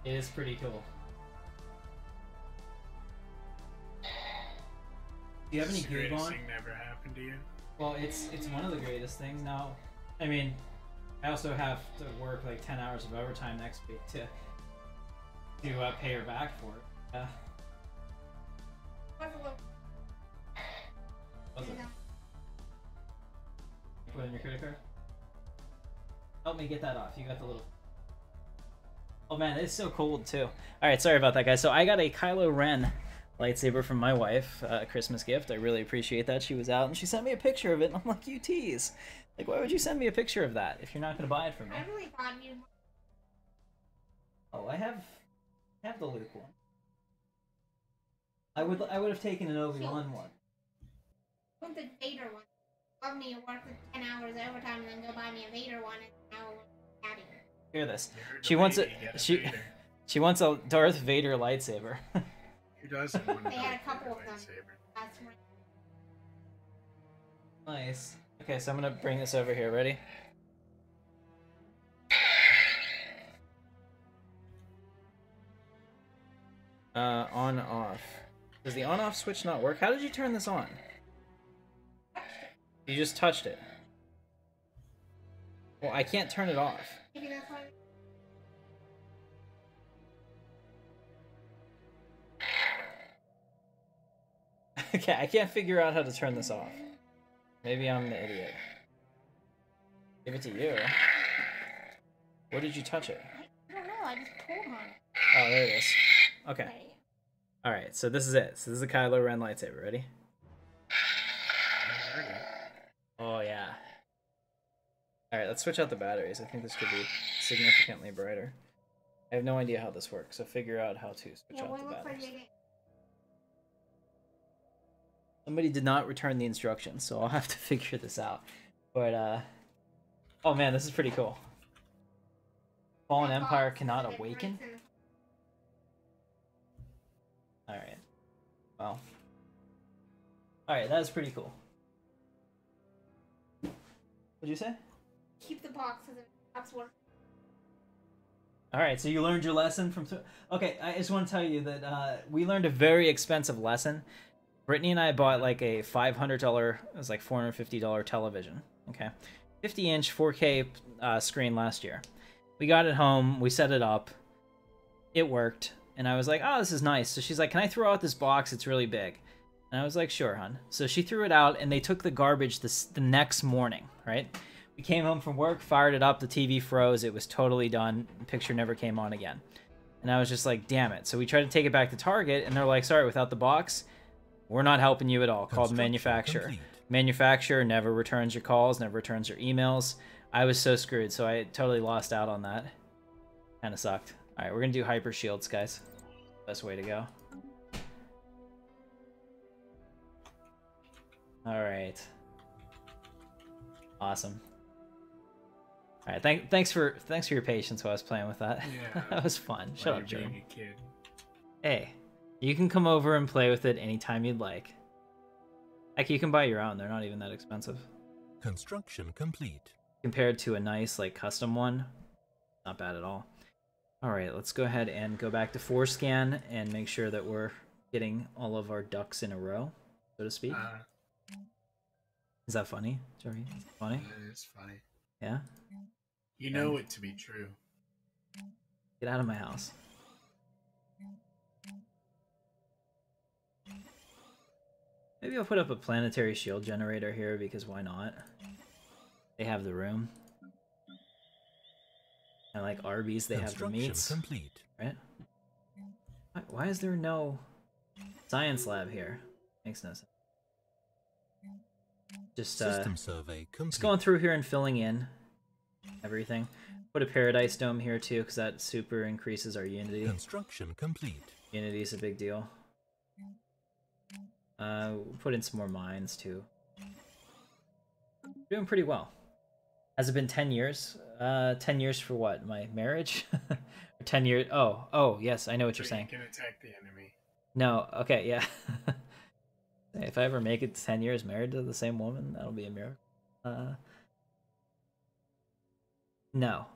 [SPEAKER 1] it is pretty cool. Do you have any gear on?
[SPEAKER 2] Thing never happened to you?
[SPEAKER 1] Well, it's one of the greatest things. Now, I mean, I also have to work like 10 hours of overtime next week to pay her back for it. Yeah. What's it? Put in your credit card? Help me get that off. You got the little... Oh man, it's so cold too. Alright, sorry about that, guys. So I got a Kylo Ren lightsaber from my wife, a Christmas gift. I really appreciate that. She was out and she sent me a picture of it, and I'm like, you tease. Like, why would you send me a picture of that if you're not going to buy it for me?
[SPEAKER 4] I really thought you...
[SPEAKER 1] Oh, I have the Luke one. I would have taken an Obi-Wan one.
[SPEAKER 4] I want the Vader one. Love me and work 10 hours overtime and then go buy me a Vader one and now I'm happy.
[SPEAKER 1] Hear this. She wants she wants a Darth Vader lightsaber.
[SPEAKER 2] Who doesn't want a
[SPEAKER 4] They had a couple of them. That's
[SPEAKER 1] Nice. Okay, so I'm gonna bring this over here. Ready? On off. Does the on off switch not work? How did you turn this on? You just touched it. Well, I can't turn it off.
[SPEAKER 4] Maybe that's why.
[SPEAKER 1] Okay, I can't figure out how to turn this off. Maybe I'm the idiot. Give it to you. Where did you touch it?
[SPEAKER 4] I don't know. I just pulled on it.
[SPEAKER 1] Oh, there it is. Okay.
[SPEAKER 4] There you go.
[SPEAKER 1] Alright, so this is it. So this is the Kylo Ren lightsaber. Ready?
[SPEAKER 2] I heard it.
[SPEAKER 1] Oh, yeah. Alright, let's switch out the batteries. I think this could be significantly brighter. I have no idea how this works, so figure out how to switch
[SPEAKER 4] Yeah,
[SPEAKER 1] out
[SPEAKER 4] one
[SPEAKER 1] the
[SPEAKER 4] looks like
[SPEAKER 1] batteries.
[SPEAKER 4] they didn't.
[SPEAKER 1] Somebody did not return the instructions, so I'll have to figure this out. But, oh man, this is pretty cool. Fallen
[SPEAKER 4] That
[SPEAKER 1] Empire
[SPEAKER 4] box
[SPEAKER 1] cannot
[SPEAKER 4] is
[SPEAKER 1] awaken?
[SPEAKER 4] breaks in-
[SPEAKER 1] Alright. Well. Alright, that is pretty cool. What'd you say?
[SPEAKER 4] Keep the box so the box works.
[SPEAKER 1] Alright, so you learned your lesson from... Okay, I just want to tell you that we learned a very expensive lesson. Brittany and I bought like a $500, it was like $450 television, okay? 50-inch 4K screen last year. We got it home, we set it up, it worked, and I was like, oh, this is nice. So she's like, can I throw out this box? It's really big. And I was like, sure, hon. So she threw it out, and they took the garbage the next morning, right? We came home from work, fired it up, the TV froze, it was totally done, the picture never came on again. And I was just like, damn it. So we tried to take it back to Target, and they're like, sorry, without the box, we're not helping you at all. Called the manufacturer.
[SPEAKER 3] Complete.
[SPEAKER 1] Manufacturer never returns your calls, never returns your emails. I was so screwed, so I totally lost out on that. Kind of sucked. Alright, we're going to do hyper shields, guys. Best way to go. Alright. Awesome. Alright, thanks for your patience while I was playing with that.
[SPEAKER 2] Yeah.
[SPEAKER 1] That was fun. Shut
[SPEAKER 2] While
[SPEAKER 1] up,
[SPEAKER 2] you're
[SPEAKER 1] Jeremy.
[SPEAKER 2] being a kid.
[SPEAKER 1] Hey, you can come over and play with it anytime you'd like. Heck, you can buy your own. They're not even that expensive.
[SPEAKER 3] Construction complete.
[SPEAKER 1] Compared to a nice, like, custom one, not bad at all. Alright, let's go ahead and go back to forescan and make sure that we're getting all of our ducks in a row, so to speak. Is that funny, Joey? Is that funny?
[SPEAKER 2] It's funny.
[SPEAKER 1] Yeah?
[SPEAKER 2] You know it to be true.
[SPEAKER 1] Get out of my house. Maybe I'll put up a planetary shield generator here, because why not? They have the room. And like Arby's, they have the meats.
[SPEAKER 3] Complete.
[SPEAKER 1] Right? Why is there no science lab here? Makes no sense. Just
[SPEAKER 3] System survey complete.
[SPEAKER 1] just going through here and filling in everything. Put a paradise dome here too, because that super increases our unity.
[SPEAKER 3] Construction complete.
[SPEAKER 1] Unity is a big deal. We'll put in some more mines too. Doing pretty well. Has it been 10 years? 10 years for what? My marriage? Or 10 years? Oh, yes, I know what you're saying.
[SPEAKER 2] You can attack the enemy.
[SPEAKER 1] No, okay, yeah. If I ever make it to 10 years married to the same woman, that'll be a miracle. No,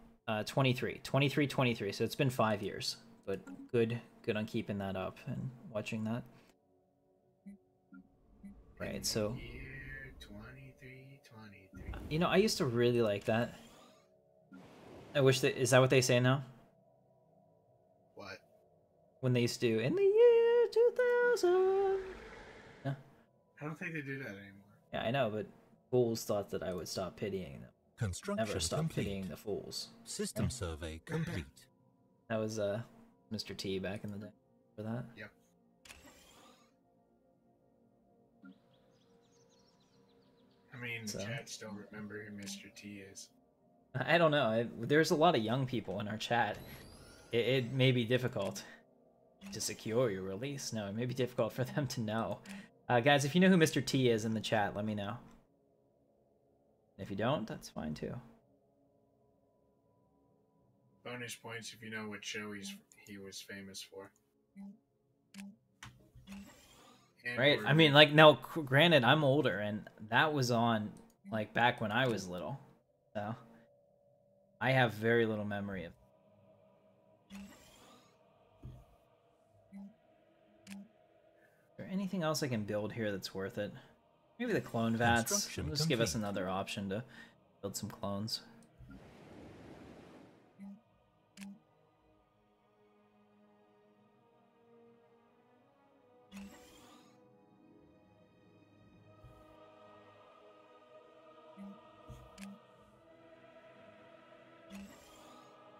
[SPEAKER 1] 23, 23, so it's been 5 years, but good on keeping that up and watching that. Right, so
[SPEAKER 2] Year 23.
[SPEAKER 1] you know, I used to really like that. I wish that is that what they say now?
[SPEAKER 2] What?
[SPEAKER 1] When they used to do in the year 2000. Yeah,
[SPEAKER 2] I don't think they do that anymore.
[SPEAKER 1] yeah, I know, but fools thought that I would stop pitying them.
[SPEAKER 3] Construction
[SPEAKER 1] Never stop
[SPEAKER 3] complete.
[SPEAKER 1] pitying the fools.
[SPEAKER 3] System survey complete.
[SPEAKER 1] That was Mr. T back in the day for that.
[SPEAKER 2] Yep. I mean,
[SPEAKER 1] So-
[SPEAKER 2] chats don't remember who Mr. T is.
[SPEAKER 1] I don't know. There's a lot of young people in our chat. It may be difficult to secure your release. No, it may be difficult for them to know. Guys, if you know who Mr. T is in the chat, let me know. If you don't, that's fine too.
[SPEAKER 2] Bonus points if you know what show he was famous for. And
[SPEAKER 1] Right?
[SPEAKER 2] or-
[SPEAKER 1] I mean, like, now, granted, I'm older, and that was on, like, back when I was little. So, I have very little memory of. anything else I can build here that's worth it? Maybe the clone vats.
[SPEAKER 3] Construction
[SPEAKER 1] Just give us
[SPEAKER 3] complete.
[SPEAKER 1] another option to build some clones.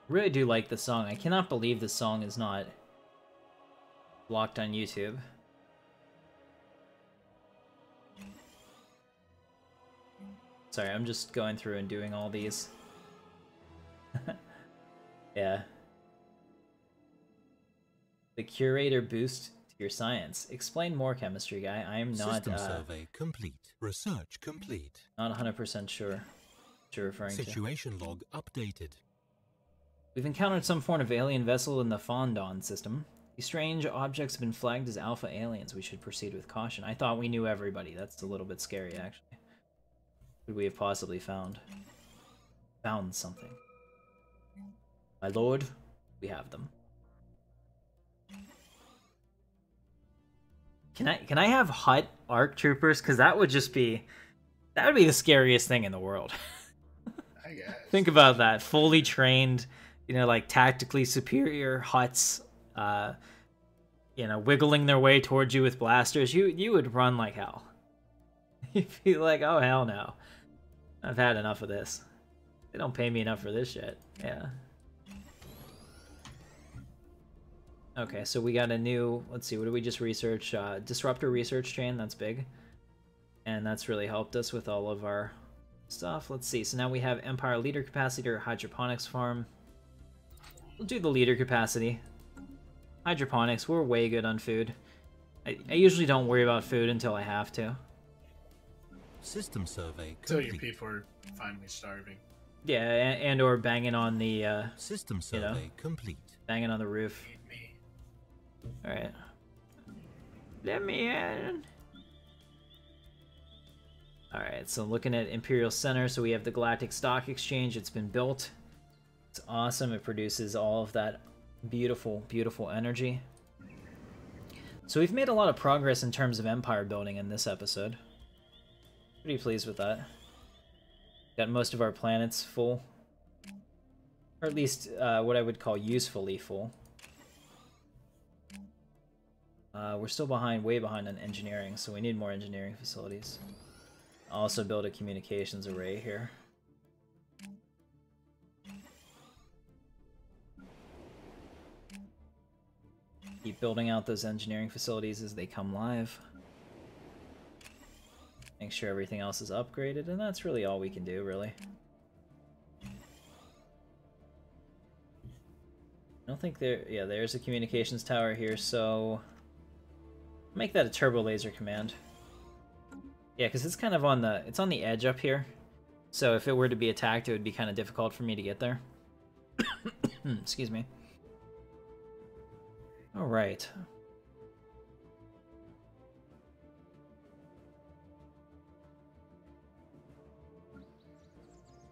[SPEAKER 1] Really do like the song. I cannot believe the song is not blocked on YouTube. Sorry, I'm just going through and doing all these. Yeah. The curator boost to your science. Explain more, chemistry guy. I am not
[SPEAKER 3] System survey complete. Research complete.
[SPEAKER 1] not 100% sure what you're referring to.
[SPEAKER 3] Situation log updated.
[SPEAKER 1] We've encountered some form of alien vessel in the Fondon system. These strange objects have been flagged as alpha aliens. We should proceed with caution. I thought we knew everybody. That's a little bit scary, actually. What could we have possibly found? Found something. My lord, we have them. Can I have Hut ARC troopers? Because that would just be... That would be the scariest thing in the world.
[SPEAKER 2] I guess.
[SPEAKER 1] Think about that. Fully trained, you know, like tactically superior Huts, you know, wiggling their way towards you with blasters. You would run like hell. You'd be like, oh hell no. I've had enough of this. They don't pay me enough for this shit. Yeah. Okay, so we got a new, let's see, what did we just research? Disruptor research chain, that's big. And that's really helped us with all of our stuff. Let's see, so now we have Empire Leader Capacity or Hydroponics Farm. We'll do the Leader Capacity. Hydroponics, we're way good on food. I usually don't worry about food until I have to.
[SPEAKER 3] System survey
[SPEAKER 2] Until your
[SPEAKER 3] complete.
[SPEAKER 2] people are finally starving.
[SPEAKER 1] Yeah, and or banging on the,
[SPEAKER 3] System
[SPEAKER 1] you know,
[SPEAKER 3] survey complete.
[SPEAKER 1] banging on the roof.
[SPEAKER 2] Feed me.
[SPEAKER 1] Alright. Let me in. Alright, so looking at Imperial Center, so we have the Galactic Stock Exchange. It's been built. It's awesome. It produces all of that beautiful, beautiful energy. So we've made a lot of progress in terms of empire building in this episode. Pretty pleased with that. Got most of our planets full. Or at least what I would call usefully full. We're still behind, way behind on engineering, so we need more engineering facilities. Also build a communications array here. Keep building out those engineering facilities as they come live. Make sure everything else is upgraded, and that's really all we can do, really. I don't think there... Yeah, there's a communications tower here, so... Make that a turbo laser command. Yeah, because it's kind of on the... It's on the edge up here. So if it were to be attacked, it would be kind of difficult for me to get there. Excuse me. Alright.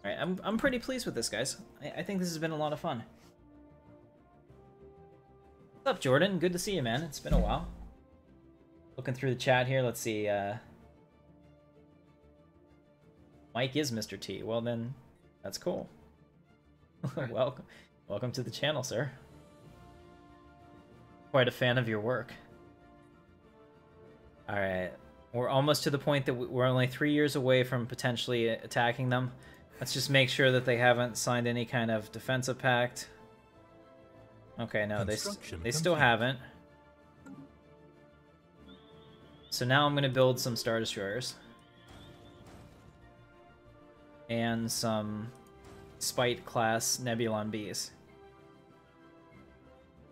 [SPEAKER 1] Alright, I'm pretty pleased with this, guys. I think this has been a lot of fun. What's up, Jordan? Good to see you, man. It's been a while. Looking through the chat here, let's see, Mike is Mr. T. Well then, that's cool. Welcome to the channel, sir. Quite a fan of your work. Alright, we're almost to the point that we're only 3 years away from potentially attacking them. Let's just make sure that they haven't signed any kind of defensive pact. Okay, no, they still haven't. So now I'm going to build some Star Destroyers. And some Spite-class Nebulon Bs.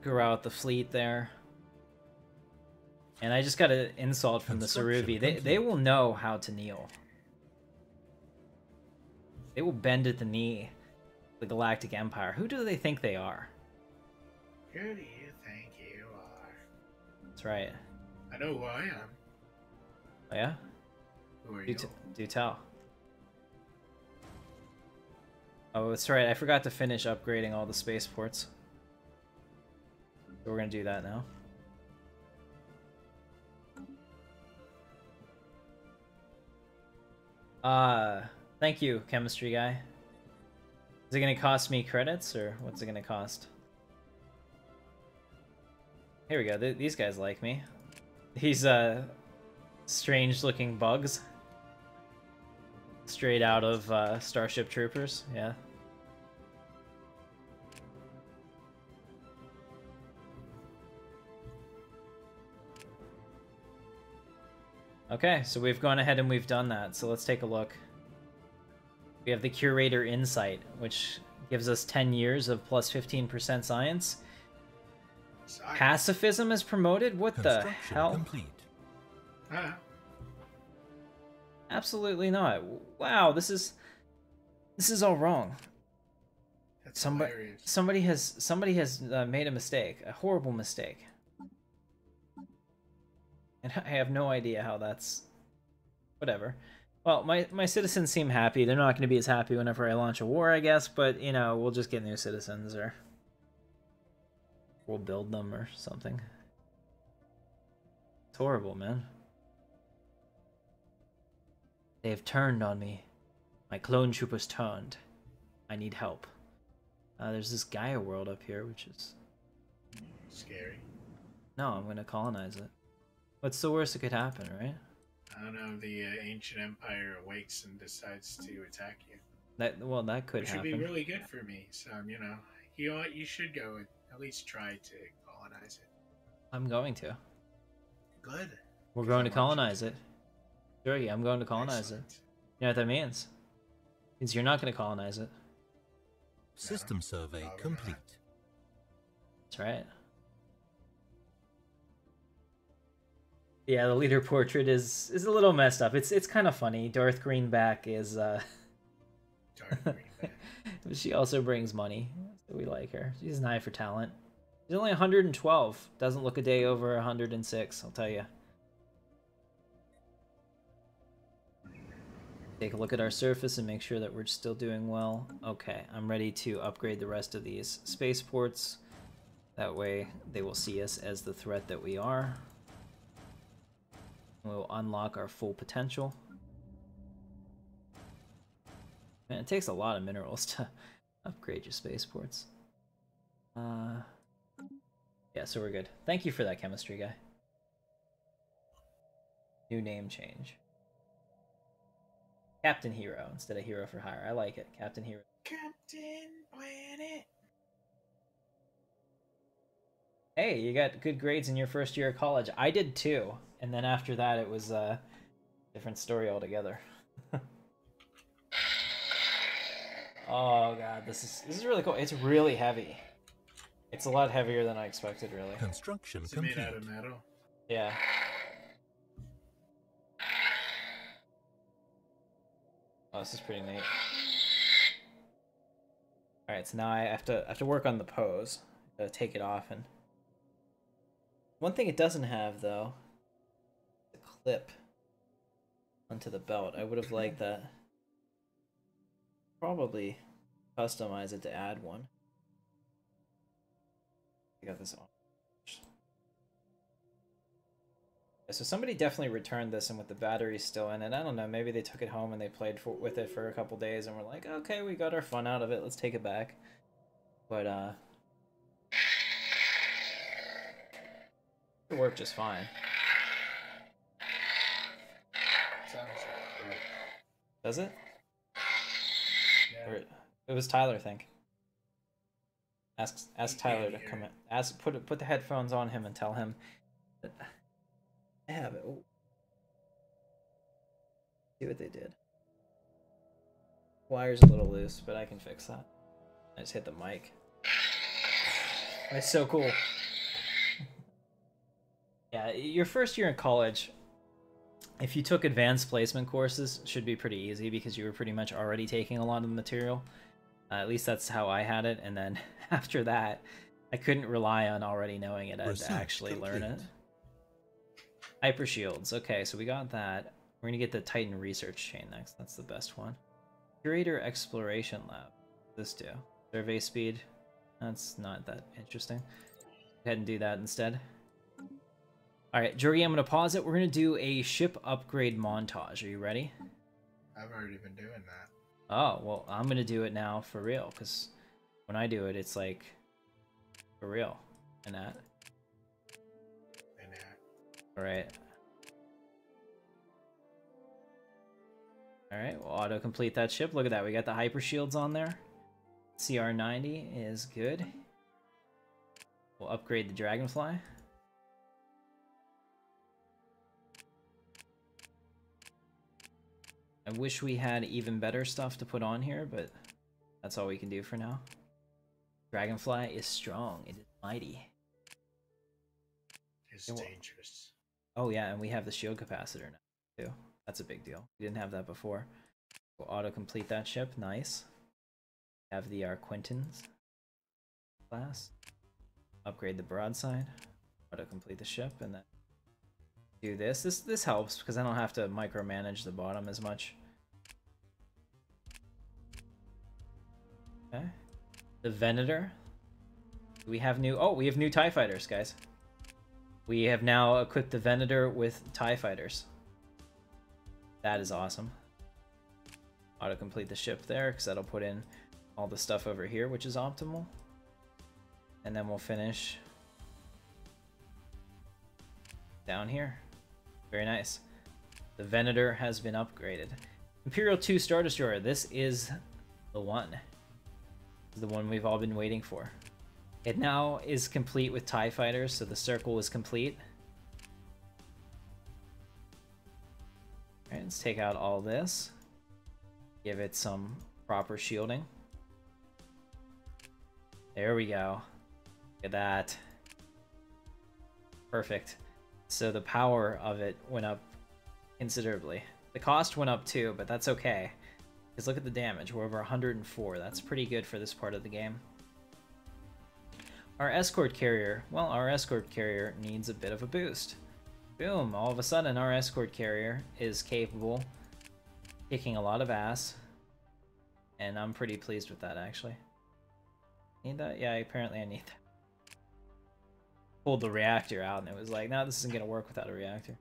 [SPEAKER 1] Grow out the fleet there. And I just got an insult from the Saruvi. They will know how to kneel. They will bend at the knee. The Galactic Empire. Who do they think they are?
[SPEAKER 2] Who do you think you are?
[SPEAKER 1] That's right.
[SPEAKER 2] I know who I am.
[SPEAKER 1] Oh, yeah?
[SPEAKER 2] Who are you?
[SPEAKER 1] Do tell. Oh, that's right. I forgot to finish upgrading all the spaceports. So we're gonna do that now. Thank you, chemistry guy. Is it gonna cost me credits, or what's it gonna cost? Here we go. These guys like me. These, strange-looking bugs. Straight out of, Starship Troopers, yeah. Okay, so we've gone ahead and we've done that, so let's take a look. We have the Curator Insight, which gives us 10 years of plus 15% science. Pacifism is promoted? What the hell?
[SPEAKER 3] Complete.
[SPEAKER 1] Absolutely not. Wow, this is all wrong.
[SPEAKER 2] That's hilarious.
[SPEAKER 1] Somebody has made a mistake, a horrible mistake. And I have no idea how that's... Whatever. Well, my citizens seem happy. They're not going to be as happy whenever I launch a war, I guess, but, you know, we'll just get new citizens, or... We'll build them, or something. It's horrible, man. They have turned on me. My clone troopers turned. I need help. There's this Gaia world up here, which is...
[SPEAKER 2] Scary.
[SPEAKER 1] No, I'm going to colonize it. What's the worst that could happen, right?
[SPEAKER 2] I don't know, the ancient empire awakes and decides to attack you.
[SPEAKER 1] That could happen.
[SPEAKER 2] Which would be really good for me. So, you know, you should go and at least try to colonize it.
[SPEAKER 1] I'm going to.
[SPEAKER 2] Good.
[SPEAKER 1] We're going to colonize it. Sure, yeah, I'm going to colonize
[SPEAKER 2] Excellent.
[SPEAKER 1] it. You know what that means? It means you're not going to colonize it.
[SPEAKER 3] System survey
[SPEAKER 2] probably
[SPEAKER 3] complete.
[SPEAKER 2] not.
[SPEAKER 1] That's right. Yeah, the leader portrait is a little messed up. It's kind of funny. Darth Greenback is
[SPEAKER 2] Dark Greenback.
[SPEAKER 1] but she also brings money, so we like her. She's an eye for talent. She's only 112. Doesn't look a day over 106, I'll tell you. Take a look at our surface and make sure that we're still doing well. Okay, I'm ready to upgrade the rest of these spaceports. That way they will see us as the threat that we are. We'll unlock our full potential. Man, it takes a lot of minerals to upgrade your spaceports. Yeah, so we're good. Thank you for that, chemistry guy. New name change. Captain Hero instead of Hero for Hire. I like it. Captain Hero.
[SPEAKER 2] Captain Planet.
[SPEAKER 1] Hey, you got good grades in your first year of college. I did too. And then after that, it was a different story altogether. Oh god, this is really cool. It's really heavy. It's a lot heavier than I expected, really.
[SPEAKER 3] Construction
[SPEAKER 2] Is it
[SPEAKER 3] complete.
[SPEAKER 2] made out of metal?
[SPEAKER 1] Yeah. Oh, this is pretty neat. All right, so now I have to work on the pose. Gotta take it off, and one thing it doesn't have though, the clip onto the belt. I would have liked that. Probably customize it to add one. I got this on. So somebody definitely returned this, and with the battery still in it, I don't know, maybe they took it home and they played with it for a couple days and were like, okay, we got our fun out of it, let's take it back. But it worked just fine.
[SPEAKER 2] Sounds great.
[SPEAKER 1] Does it?
[SPEAKER 2] Yeah.
[SPEAKER 1] Or, it was Tyler, I think. Ask Tyler to come in. Put the headphones on him and tell him that I have it. Ooh. See what they did. Wire's a little loose, but I can fix that. I just hit the mic. That's so cool. Yeah, your first year in college, if you took advanced placement courses, should be pretty easy because you were pretty much already taking a lot of the material. At least that's how I had it, and then after that, I couldn't rely on already knowing it. I had to actually learn it. Hyper shields. Okay, so we got that. We're gonna get the Titan research chain next. That's the best one. Curator exploration lab. What's this do? Survey speed. That's not that interesting. Go ahead and do that instead. All right, Jorgie, I'm gonna pause it. We're gonna do a ship upgrade montage. Are you ready?
[SPEAKER 2] I've already been doing that.
[SPEAKER 1] Oh, well, I'm gonna do it now for real, because when I do it, it's like for real. And that.
[SPEAKER 2] And
[SPEAKER 1] Alright. Alright, we'll auto-complete that ship. Look at that, we got the hyper shields on there. CR90 is good. We'll upgrade the Dragonfly. I wish we had even better stuff to put on here, but that's all we can do for now. Dragonfly is strong. It is mighty.
[SPEAKER 2] it's dangerous.
[SPEAKER 1] Oh yeah, and we have the shield capacitor now, too. That's a big deal. We didn't have that before. We'll auto-complete that ship. Nice. Have the Quintons class. Upgrade the broadside. Auto-complete the ship, and then do this. This helps, because I don't have to micromanage the bottom as much. Okay. The Venator. We have new... Oh, we have new TIE fighters, guys. We have now equipped the Venator with TIE fighters. That is awesome. Auto-complete the ship there, because that'll put in all the stuff over here, which is optimal. And then we'll finish down here. Very nice. The Venator has been upgraded. Imperial 2 Star Destroyer. This is the one. This is the one we've all been waiting for. It now is complete with TIE fighters, so the circle is complete. Alright, let's take out all this. Give it some proper shielding. There we go. Look at that. Perfect. So the power of it went up considerably. The cost went up too, but that's okay. Because look at the damage. We're over 104. That's pretty good for this part of the game. Our escort carrier. Well, our escort carrier needs a bit of a boost. Boom. All of a sudden, our escort carrier is capable of kicking a lot of ass. And I'm pretty pleased with that, actually. Need that? Yeah, apparently I need that. Pulled the reactor out and it was like, no, this isn't gonna work without a reactor.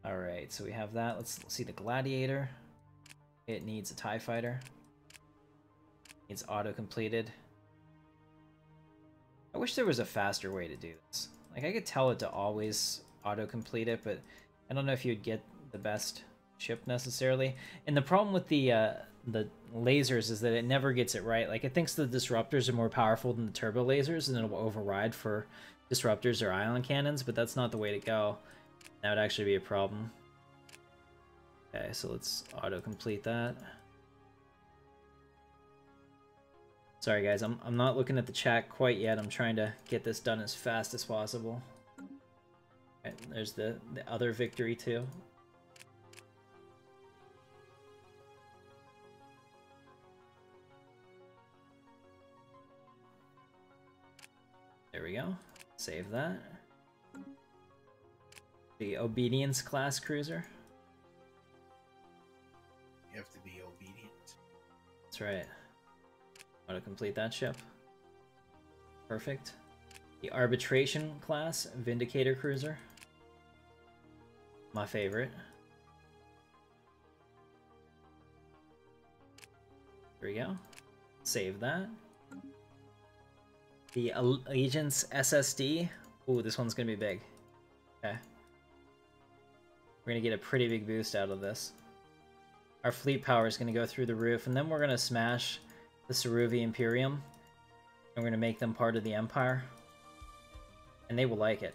[SPEAKER 1] Alright, so we have that. Let's see the Gladiator. It needs a TIE fighter. It's auto-completed. I wish there was a faster way to do this. Like, I could tell it to always auto-complete it, but I don't know if you'd get the best ship necessarily. And the problem with the lasers is that it never gets it right. Like, it thinks the disruptors are more powerful than the turbo lasers, and it'll override for disruptors or ion cannons, but that's not the way to go. That would actually be a problem. Okay, so let's auto-complete that. Sorry guys, I'm not looking at the chat quite yet. I'm trying to get this done as fast as possible. Okay, there's the other victory too. There we go. Save that. The Obedience class cruiser.
[SPEAKER 2] You have to be obedient.
[SPEAKER 1] That's right. Want to complete that ship. Perfect. The Arbitration class Vindicator cruiser. My favorite. There we go. Save that. The Allegiance SSD. Ooh, this one's gonna be big. Okay. We're gonna get a pretty big boost out of this. Our fleet power is gonna go through the roof, and then we're gonna smash the Saruvi Imperium. And we're gonna make them part of the Empire. And they will like it.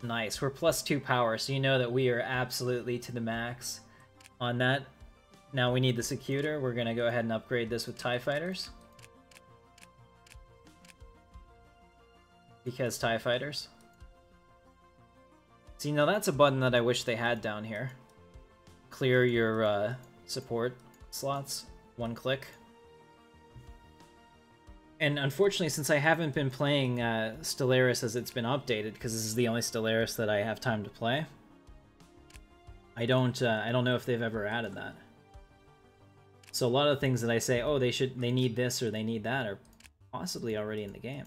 [SPEAKER 1] Nice. We're +2 power, so you know that we are absolutely to the max on that. Now we need the Secutor. We're gonna go ahead and upgrade this with TIE fighters. Because TIE fighters. See, now that's a button that I wish they had down here. Clear your support slots. One click. And unfortunately, since I haven't been playing Stellaris as it's been updated, because this is the only Stellaris that I have time to play, I don't know if they've ever added that. So a lot of things that I say, oh, they need this or they need that, are possibly already in the game.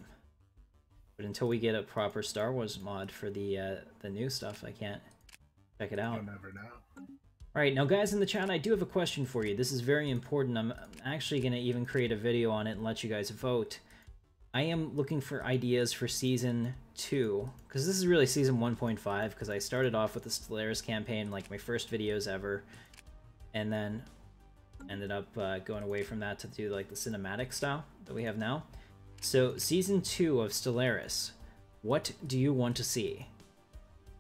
[SPEAKER 1] But until we get a proper Star Wars mod for the new stuff, I can't check it out.
[SPEAKER 2] You'll never know.
[SPEAKER 1] Alright, now guys in the chat, I do have a question for you. This is very important. I'm actually going to even create a video on it and let you guys vote. I am looking for ideas for Season 2, because this is really Season 1.5, because I started off with the Stellaris campaign, like my first videos ever, and then ended up going away from that to do like the cinematic style that we have now. So, Season 2 of Stellaris, what do you want to see?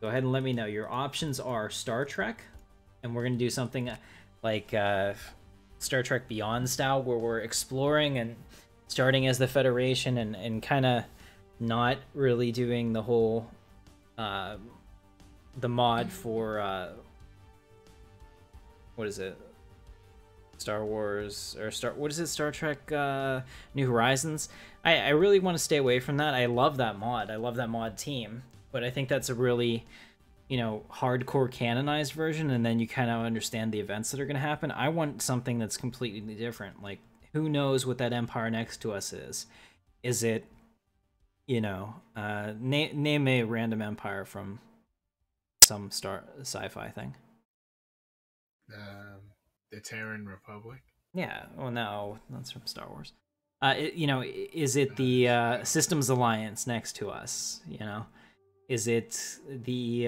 [SPEAKER 1] Go ahead and let me know. Your options are Star Trek, and we're going to do something like Star Trek Beyond style, where we're exploring and starting as the Federation and kind of not really doing the whole the mod for what is it, Star Wars or Star Trek New Horizons. I really want to stay away from that. I love that mod. I love that mod team, but I think that's a really, you know, hardcore canonized version, and then you kind of understand the events that are going to happen. I want something that's completely different. Like, who knows what that empire next to us is? Is it, you know, name a random empire from some sci-fi thing.
[SPEAKER 2] The Terran Republic.
[SPEAKER 1] Yeah. Well, no, that's from Star Wars. You know, is it the Systems Alliance next to us? You know, is it the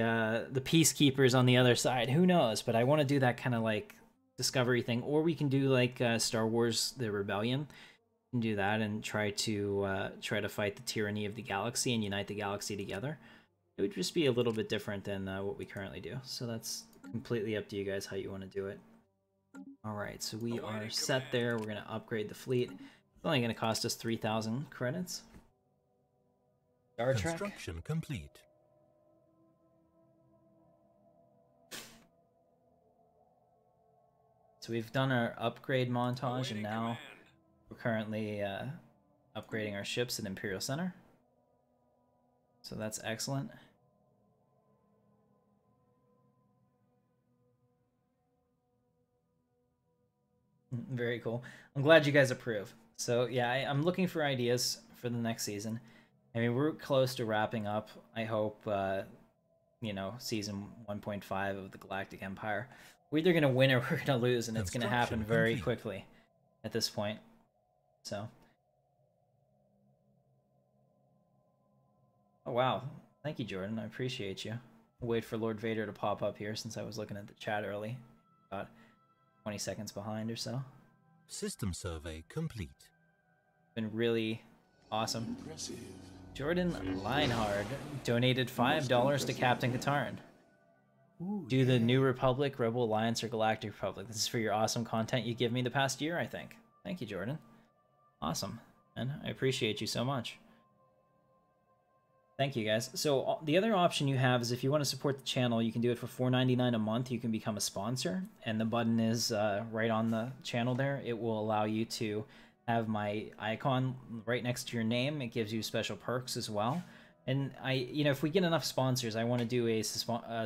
[SPEAKER 1] Peacekeepers on the other side? Who knows? But I want to do that kind of like Discovery thing, or we can do like Star Wars: The Rebellion. We can do that and try to fight the tyranny of the galaxy and unite the galaxy together. It would just be a little bit different than what we currently do. So that's completely up to you guys how you want to do it. All right, so we are set there. We're going to upgrade the fleet. It's only going to cost us 3,000 credits. Star Trek.
[SPEAKER 3] Construction complete.
[SPEAKER 1] So we've done our upgrade montage, and now we're currently upgrading our ships at Imperial Center. So that's excellent. Very cool. I'm glad you guys approve. So yeah, I'm looking for ideas for the next season. I mean, we're close to wrapping up. I hope, you know, season 1.5 of the Galactic Empire. We're either going to win or we're going to lose, and it's going to happen very quickly at this point. So. Oh, wow. Thank you, Jordan. I appreciate you. I'll wait for Lord Vader to pop up here since I was looking at the chat early. About 20 seconds behind or so.
[SPEAKER 3] System survey complete.
[SPEAKER 1] Been really awesome. Impressive. Jordan Leinhard donated $5 to Captain Katarn. Do the New Republic, Rebel Alliance, or Galactic Republic. This is for your awesome content you give me the past year, I think. Thank you, Jordan. Awesome. And I appreciate you so much. Thank you, guys. So the other option you have is if you want to support the channel, you can do it for $4.99 a month. You can become a sponsor, and the button is right on the channel there. It will allow you to have my icon right next to your name. It gives you special perks as well. And you know, if we get enough sponsors, I want to do a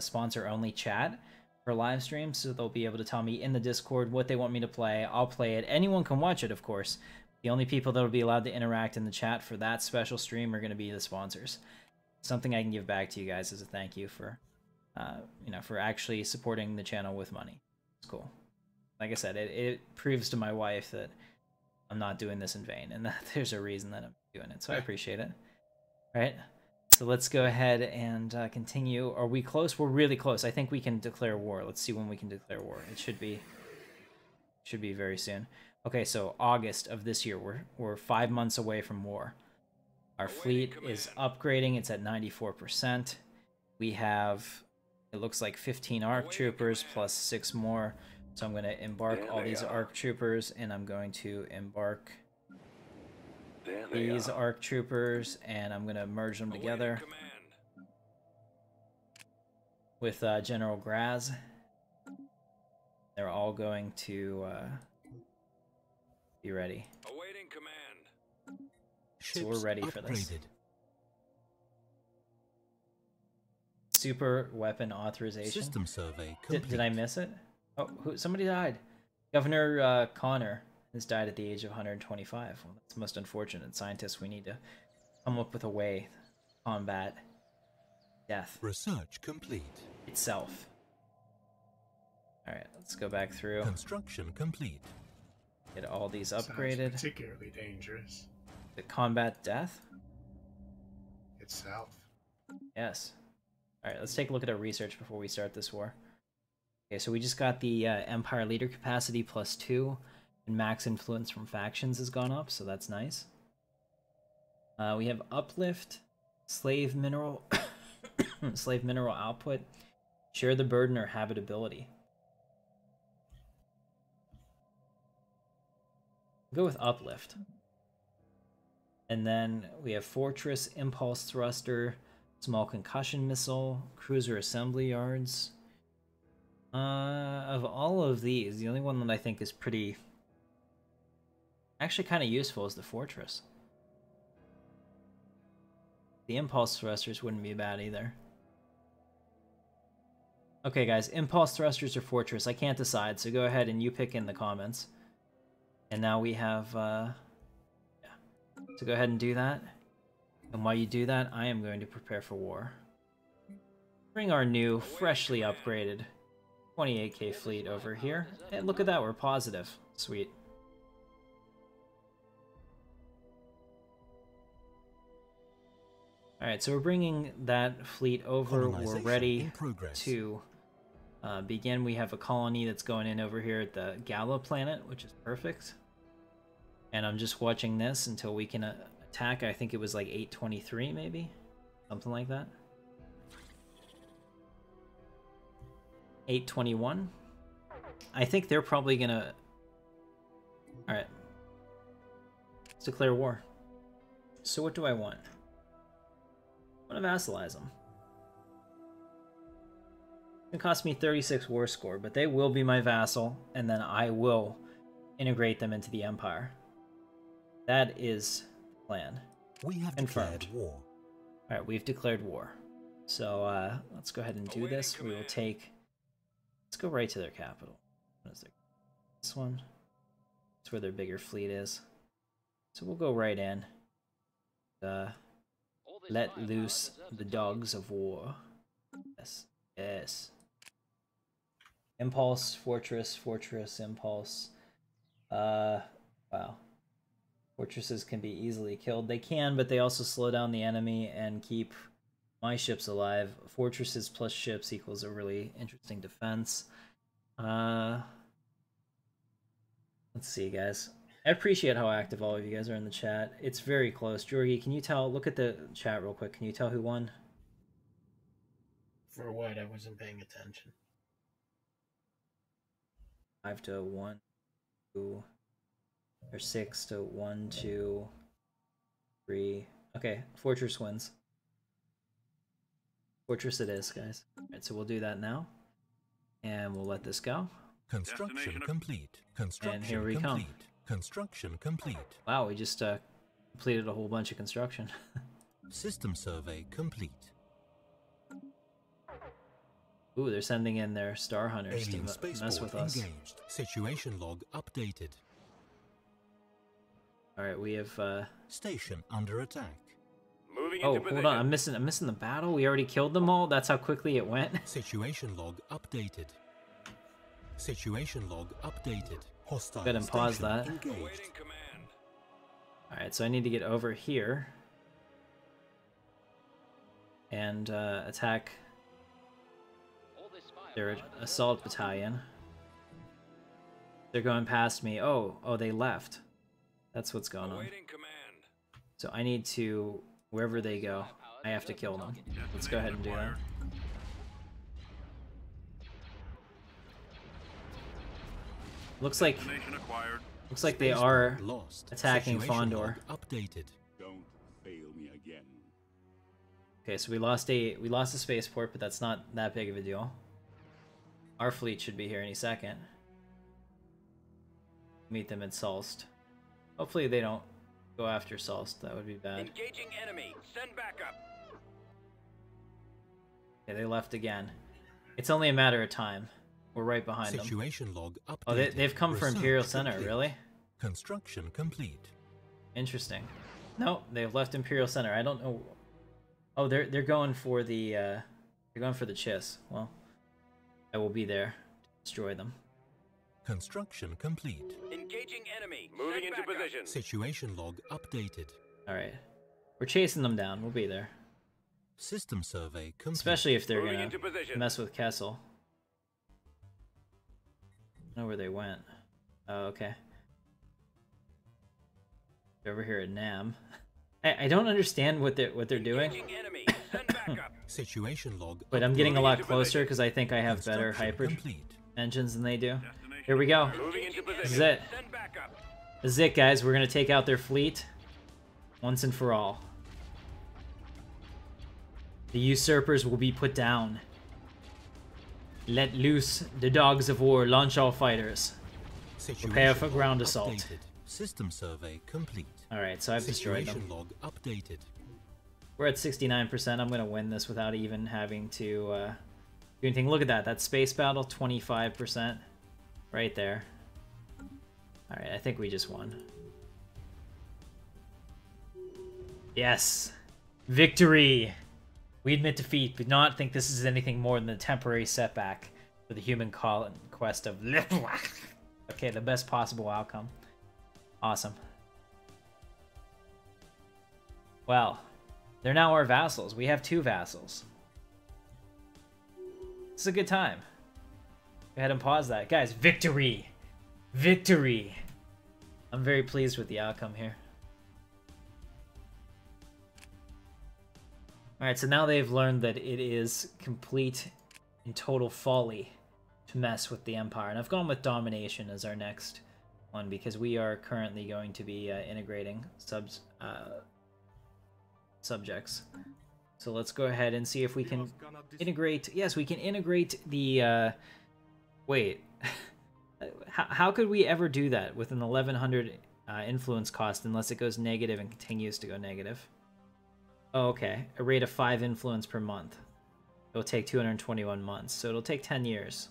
[SPEAKER 1] sponsor-only chat for live streams, so they'll be able to tell me in the Discord what they want me to play. I'll play it. Anyone can watch it, of course. The only people that will be allowed to interact in the chat for that special stream are going to be the sponsors. Something I can give back to you guys as a thank you for, you know, for actually supporting the channel with money. It's cool. Like I said, it proves to my wife that I'm not doing this in vain, and that there's a reason that I'm doing it. So I appreciate it. All right. So let's go ahead and continue. Are we close? We're really close. I think we can declare war. Let's see when we can declare war. It should be very soon. Okay, so August of this year. We're 5 months away from war. Our fleet is upgrading. It's at 94%. We have, it looks like 15 ARC troopers plus 6 more. So I'm going to embark all these ARC troopers, and I'm going to embark these ARC troopers, and I'm going to merge them together with General Graz. They're all going to be ready.
[SPEAKER 5] Awaiting command.
[SPEAKER 1] So we're ready for this. Super weapon authorization.
[SPEAKER 3] System survey complete.
[SPEAKER 1] Did I miss it? Oh, somebody died. Governor Connor has died at the age of 125. Well, that's most unfortunate. Scientists, we need to come up with a way to combat death.
[SPEAKER 3] Research complete.
[SPEAKER 1] Itself. Alright, let's go back through.
[SPEAKER 3] Construction complete.
[SPEAKER 1] Get all these
[SPEAKER 2] Sounds
[SPEAKER 1] upgraded.
[SPEAKER 2] particularly dangerous.
[SPEAKER 1] The combat death?
[SPEAKER 2] It's south.
[SPEAKER 1] Yes. Alright, let's take a look at our research before we start this war. Okay, so we just got the Empire Leader capacity +2, and max influence from factions has gone up, so that's nice. We have uplift, slave mineral, slave mineral output, share the burden, or habitability. Go with uplift. And then we have fortress, impulse thruster, small concussion missile, cruiser assembly yards. Of all of these, the only one that I think is pretty actually kind of useful is the fortress. The impulse thrusters wouldn't be bad either. Okay guys, impulse thrusters or fortress, I can't decide, so go ahead and you pick in the comments. And now we have, yeah. So go ahead and do that. And while you do that, I am going to prepare for war. Bring our new, freshly upgraded 28k fleet over here. And look at that, we're positive. Sweet. Alright, so we're bringing that fleet over. We're ready to begin. We have a colony that's going in over here at the Gala planet, which is perfect. And I'm just watching this until we can attack. I think it was like 8:23 maybe? Something like that. 8:21. I think they're probably gonna... Alright. Let's declare war. So what do I want? I want to vassalize them. It cost me 36 war score, but they will be my vassal, and then I will integrate them into the Empire. That is the plan.
[SPEAKER 3] We have
[SPEAKER 1] Confirmed.
[SPEAKER 3] declared war.
[SPEAKER 1] Alright, we've declared war. So, let's go ahead and do this. We will take... Let's go right to their capital. What is their... This one? That's where their bigger fleet is. So we'll go right in. Let loose the dogs of war. Yes. Yes. Impulse, fortress, fortress, impulse. Wow. Fortresses can be easily killed. They can, but they also slow down the enemy and keep my ships alive. Fortresses plus ships equals a really interesting defense. Let's see, guys. I appreciate how active all of you guys are in the chat. It's very close. Georgie, can you tell? Look at the chat real quick. Can you tell who won?
[SPEAKER 2] For what? I wasn't paying attention.
[SPEAKER 1] 5-1, 2, or 6-1, 2, 3. Okay, Fortress wins. Fortress it is, guys. Alright, so we'll do that now. And we'll let this go.
[SPEAKER 3] Construction complete. Construction
[SPEAKER 1] And here we
[SPEAKER 3] complete.
[SPEAKER 1] come.
[SPEAKER 3] Construction complete.
[SPEAKER 1] Wow, we just completed a whole bunch of construction.
[SPEAKER 3] System survey complete.
[SPEAKER 1] Ooh, they're sending in their Star Hunters
[SPEAKER 3] Alien
[SPEAKER 1] to mess
[SPEAKER 3] spaceport
[SPEAKER 1] with us.
[SPEAKER 3] engaged. Situation log updated.
[SPEAKER 1] Alright, we have
[SPEAKER 3] Station under attack.
[SPEAKER 5] Moving
[SPEAKER 1] oh,
[SPEAKER 5] into
[SPEAKER 1] hold on, I'm missing the battle. We already killed them all. That's how quickly it went.
[SPEAKER 3] Situation log updated. Situation log updated. Hostile
[SPEAKER 1] Go ahead and pause
[SPEAKER 3] station
[SPEAKER 1] that.
[SPEAKER 3] engaged.
[SPEAKER 5] Awaiting command.
[SPEAKER 1] Alright, so I need to get over here and attack their assault battalion. They're going past me. Oh, they left. That's what's going on.
[SPEAKER 5] Awaiting command.
[SPEAKER 1] So I need to, wherever they go, I have to kill them. Let's go ahead and do that. Looks like they are
[SPEAKER 3] Lost.
[SPEAKER 1] attacking
[SPEAKER 3] Situation
[SPEAKER 1] Fondor.
[SPEAKER 3] log updated.
[SPEAKER 6] Don't fail me again.
[SPEAKER 1] Okay, so we lost a spaceport, but that's not that big of a deal. Our fleet should be here any second. Meet them at Salst. Hopefully they don't go after Salst. That would be bad.
[SPEAKER 5] Engaging enemy. Send backup.
[SPEAKER 1] Okay, they left again. It's only a matter of time. We're right behind them.
[SPEAKER 3] Situation log updated.
[SPEAKER 1] Oh, they've come for
[SPEAKER 3] Research
[SPEAKER 1] Imperial Center,
[SPEAKER 3] complete.
[SPEAKER 1] really?
[SPEAKER 3] Construction complete.
[SPEAKER 1] Interesting. No, they've left Imperial Center. I don't know. Oh, they're going for the Chiss. Well, I will be there destroy them.
[SPEAKER 3] Construction complete.
[SPEAKER 5] Engaging enemy. Moving into position.
[SPEAKER 3] Situation log updated.
[SPEAKER 1] Alright. We're chasing them down. We'll be there.
[SPEAKER 3] System survey complete.
[SPEAKER 1] Especially if they're
[SPEAKER 5] Moving
[SPEAKER 1] gonna
[SPEAKER 5] into position.
[SPEAKER 1] mess with Kessel. I know where they went. Oh, okay. They're over here at Nam. I don't understand what they're doing.
[SPEAKER 5] Engaging enemy. Send backup.
[SPEAKER 3] Situation log.
[SPEAKER 1] But I'm getting a
[SPEAKER 5] Moving
[SPEAKER 1] lot
[SPEAKER 5] into
[SPEAKER 1] closer because I think I have better
[SPEAKER 3] Construction
[SPEAKER 1] hyper
[SPEAKER 3] complete.
[SPEAKER 1] engines than they do.
[SPEAKER 5] Destination.
[SPEAKER 1] Here we go.
[SPEAKER 5] Moving into position.
[SPEAKER 1] This is it.
[SPEAKER 5] Send backup.
[SPEAKER 1] This is it, guys. We're gonna take out their fleet once and for all. The usurpers will be put down. Let loose the dogs of war. Launch all fighters. Prepare for
[SPEAKER 3] Situation
[SPEAKER 1] ground
[SPEAKER 3] log
[SPEAKER 1] assault.
[SPEAKER 3] updated. System survey complete.
[SPEAKER 1] Alright, so I've destroyed
[SPEAKER 3] Situation
[SPEAKER 1] them.
[SPEAKER 3] log updated.
[SPEAKER 1] We're at 69%. I'm gonna win this without even having to do anything. Look at that. That space battle, 25%. Right there. Alright, I think we just won. Yes! Victory! We admit defeat, but not think this is anything more than a temporary setback for the human conquest of Okay, the best possible outcome. Awesome. Well, they're now our vassals. We have 2 vassals. This is a good time. Go ahead and pause that. Guys, victory! Victory! I'm very pleased with the outcome here. Alright, so now they've learned that it is complete and total folly to mess with the Empire. And I've gone with domination as our next one because we are currently going to be integrating subjects. So let's go ahead and see if we can integrate... Yes, we can integrate the... Wait. How could we ever do that with an 1100 influence cost unless it goes negative and continues to go negative? Oh, okay. A rate of 5 influence per month. It'll take 221 months, so it'll take 10 years.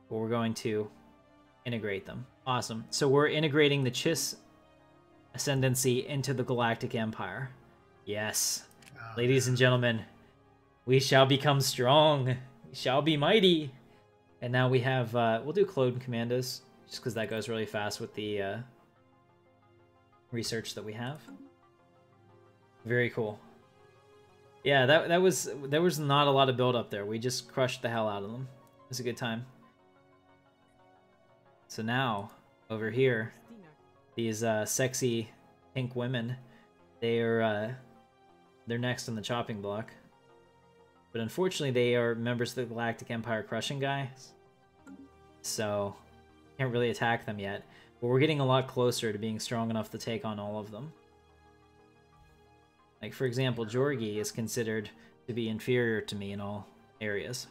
[SPEAKER 1] But we're going to integrate them. Awesome. So we're integrating the Chiss ascendancy into the Galactic Empire. Yes. Ladies and gentlemen, we shall become strong. We shall be mighty. And now we have, we'll do Clone Commandos, just because that goes really fast with the research that we have. Very cool. Yeah, there was not a lot of build up there. We just crushed the hell out of them. It was a good time. So now, over here, these sexy pink women, they're next on the chopping block. But unfortunately, they are members of the Galactic Empire crushing guys. So, can't really attack them yet. But we're getting a lot closer to being strong enough to take on all of them. Like, for example, Georgi is considered to be inferior to me in all areas.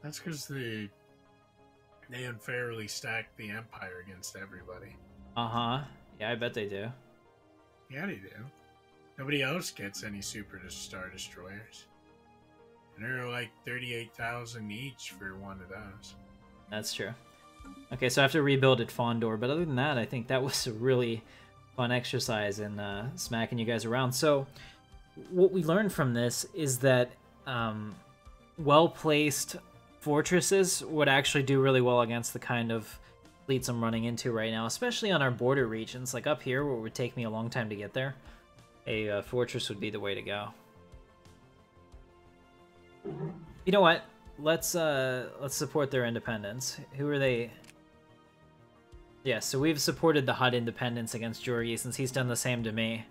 [SPEAKER 2] That's because they unfairly stack the Empire against everybody.
[SPEAKER 1] Uh-huh. Yeah, I bet they do.
[SPEAKER 2] Yeah, they do. Nobody else gets any Star Destroyers. And they're like 38,000 each for one of those.
[SPEAKER 1] That's true. Okay, so I have to rebuild at Fondor, but other than that, I think that was a really fun exercise in smacking you guys around. So, what we learned from this is that well-placed fortresses would actually do really well against the kind of fleets I'm running into right now, especially on our border regions. Like up here, where it would take me a long time to get there, a fortress would be the way to go. You know what? Let's support their independence. Who are they? Yeah, so we've supported the Hutt independence against Georgi since he's done the same to me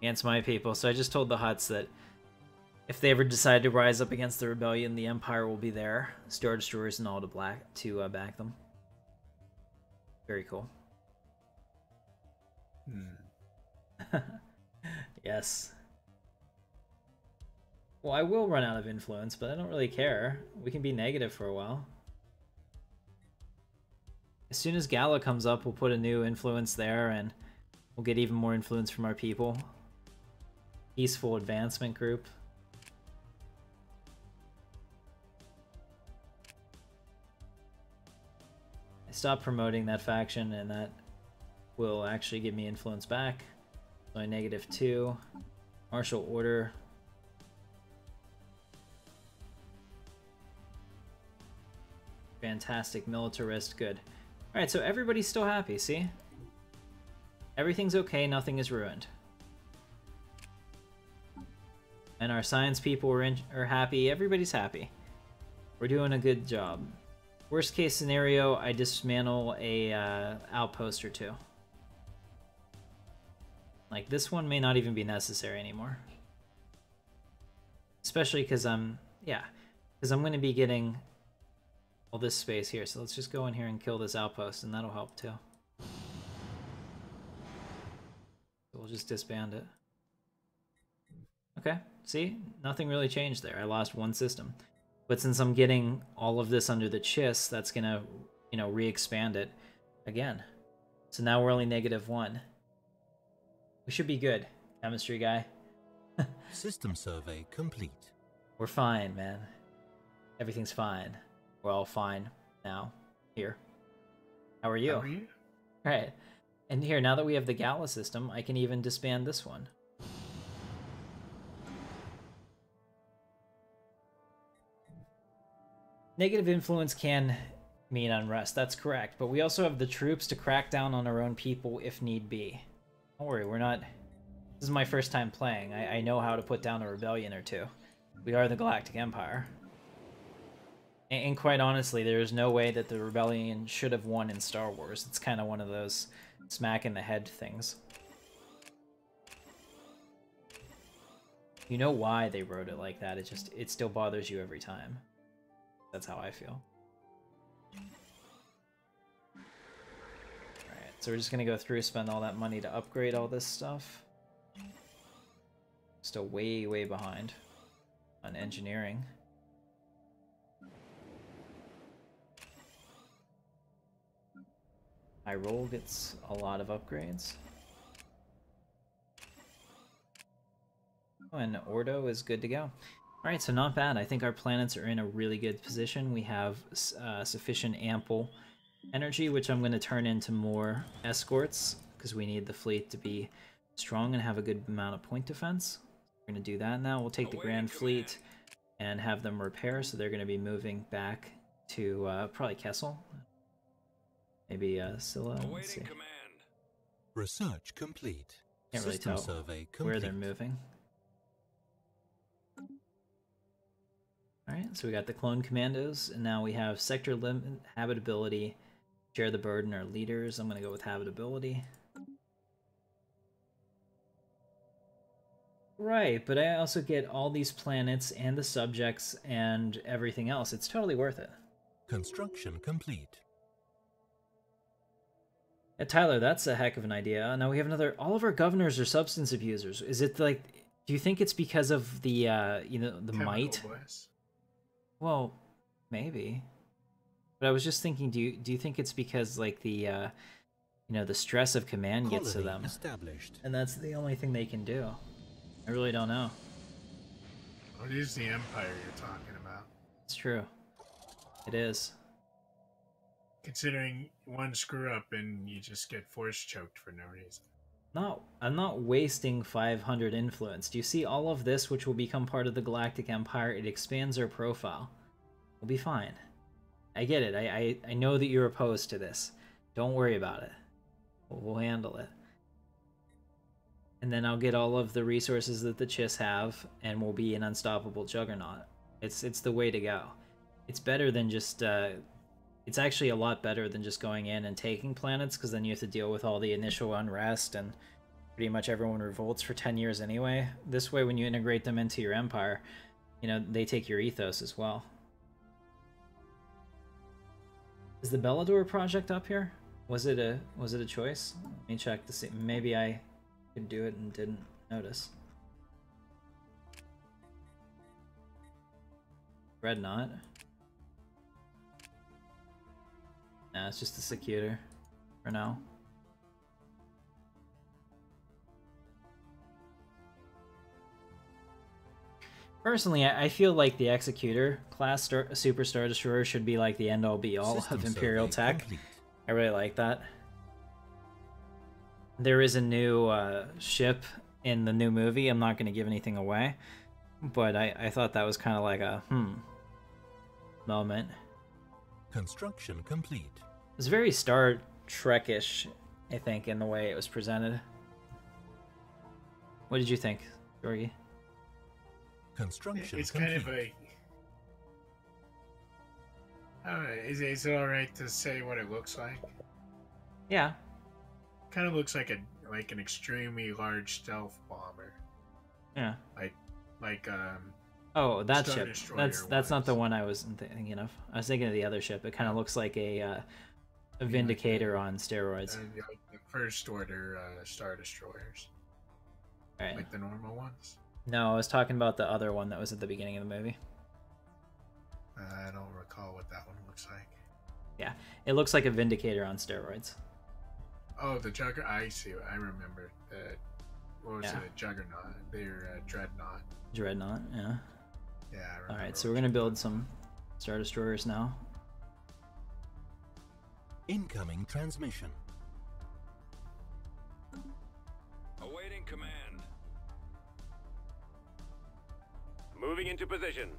[SPEAKER 1] against my people. So I just told the Hutts that if they ever decide to rise up against the rebellion, the Empire will be there, Star Destroyers and all to back them. Very cool. Yes. Well, I will run out of influence, but I don't really care. We can be negative for a while. As soon as Gala comes up, we'll put a new influence there, and we'll get even more influence from our people. Peaceful Advancement Group. I stopped promoting that faction, and that will actually give me influence back. So I -2. Martial Order. Fantastic. Militarist. Good. Alright, so everybody's still happy, see? Everything's okay, nothing is ruined. And our science people are happy, everybody's happy. We're doing a good job. Worst case scenario, I dismantle a outpost or two. Like, this one may not even be necessary anymore. Especially because I'm going to be getting all this space here. So let's just go in here and kill this outpost, and that'll help too. So we'll just disband it. Okay, see? Nothing really changed there. I lost one system. But since I'm getting all of this under the chiss, that's going to, you know, re-expand it again. So now we're only -1. We should be good, chemistry guy.
[SPEAKER 3] System survey complete.
[SPEAKER 1] We're fine, man. Everything's fine. We're all fine now. Here. How are you?
[SPEAKER 2] How are you?
[SPEAKER 1] Alright. And here, now that we have the Gala system, I can even disband this one. Negative influence can mean unrest, that's correct. But we also have the troops to crack down on our own people if need be. Don't worry, we're not... This is my first time playing. I know how to put down a rebellion or two. We are the Galactic Empire. And quite honestly, there is no way that the rebellion should have won in Star Wars. It's kind of one of those smack in the head things. You know why they wrote it like that, it still bothers you every time. That's how I feel. Alright, so we're just gonna go through, spend all that money to upgrade all this stuff. Still way, way behind on engineering. High Roll gets a lot of upgrades. Oh, and Ordo is good to go. Alright, so not bad. I think our planets are in a really good position. We have sufficient ample energy, which I'm going to turn into more escorts, because we need the fleet to be strong and have a good amount of point defense. We're going to do that now. We'll take the Grand Fleet and have them repair, so they're going to be moving back to probably Kessel. Maybe Scylla. Let's see.
[SPEAKER 3] Research complete.
[SPEAKER 1] Can't really
[SPEAKER 3] System
[SPEAKER 1] tell
[SPEAKER 3] survey complete.
[SPEAKER 1] where they're moving. Alright, so we got the clone commandos, and now we have sector limit, habitability, share the burden, our leaders. I'm going to go with habitability. Right, but I also get all these planets and the subjects and everything else. It's totally worth it.
[SPEAKER 3] Construction complete.
[SPEAKER 1] Yeah, Tyler, that's a heck of an idea. Now we have another... All of our governors are substance abusers. Is it like... Do you think it's because of the, you know, the might?
[SPEAKER 2] Bliss.
[SPEAKER 1] Well, maybe. But I was just thinking, do you think it's because, like, the, you know, the stress of command gets to them?
[SPEAKER 3] Established.
[SPEAKER 1] And that's the only thing they can do. I really don't know.
[SPEAKER 2] What is the Empire you're talking about?
[SPEAKER 1] It's true. It is.
[SPEAKER 2] Considering one screw up and you just get force choked for no reason.
[SPEAKER 1] I'm not wasting 500 influence. Do you see all of this, which will become part of the Galactic Empire? It expands our profile. We'll be fine. I get it. I know that you're opposed to this. Don't worry about it. We'll handle it. And then I'll get all of the resources that the Chiss have, and we'll be an unstoppable juggernaut. It's the way to go. It's better than just... It's actually a lot better than just going in and taking planets, because then you have to deal with all the initial unrest, and pretty much everyone revolts for 10 years anyway. This way, when you integrate them into your empire, you know, they take your ethos as well. Is the Bellador project up here? Was it a choice? Let me check to see. Maybe I could do it and didn't notice. Dreadnought. Nah, it's just a Secutor for now. Personally, I feel like the Executor class Super Star Destroyer should be like the end-all be-all of Imperial tech.
[SPEAKER 3] Complete.
[SPEAKER 1] I really like that. There is a new ship in the new movie. I'm not going to give anything away, but I thought that was kind of like a moment.
[SPEAKER 3] Construction complete.
[SPEAKER 1] It was very Star Trek-ish, I think, in the way it was presented. What did you think, Jorgie?
[SPEAKER 3] Construction
[SPEAKER 2] It's
[SPEAKER 3] complete.
[SPEAKER 2] kind of like. Is it alright to say what it looks like?
[SPEAKER 1] Yeah.
[SPEAKER 2] Kind of looks like an extremely large stealth bomber.
[SPEAKER 1] Yeah.
[SPEAKER 2] Like
[SPEAKER 1] Oh, that
[SPEAKER 2] Star
[SPEAKER 1] ship.
[SPEAKER 2] Destroyer
[SPEAKER 1] That's not the
[SPEAKER 2] was.
[SPEAKER 1] one I was thinking of. I was thinking of the other ship. It kind of looks like a Vindicator on steroids.
[SPEAKER 2] Like the first order Star Destroyers.
[SPEAKER 1] Right.
[SPEAKER 2] Like the normal ones.
[SPEAKER 1] No, I was talking about the other one that was at the beginning of the movie.
[SPEAKER 2] I don't recall what that one looks like.
[SPEAKER 1] Yeah, it looks like a Vindicator on steroids.
[SPEAKER 2] Oh, the Juggernaut. I see. I remember. What was
[SPEAKER 1] Yeah.
[SPEAKER 2] it? Juggernaut. They're Dreadnought.
[SPEAKER 1] Dreadnought, yeah.
[SPEAKER 2] Yeah, I remember.
[SPEAKER 1] Alright, so we're gonna build some Star Destroyers now.
[SPEAKER 3] Incoming transmission.
[SPEAKER 5] Awaiting command. Moving into position.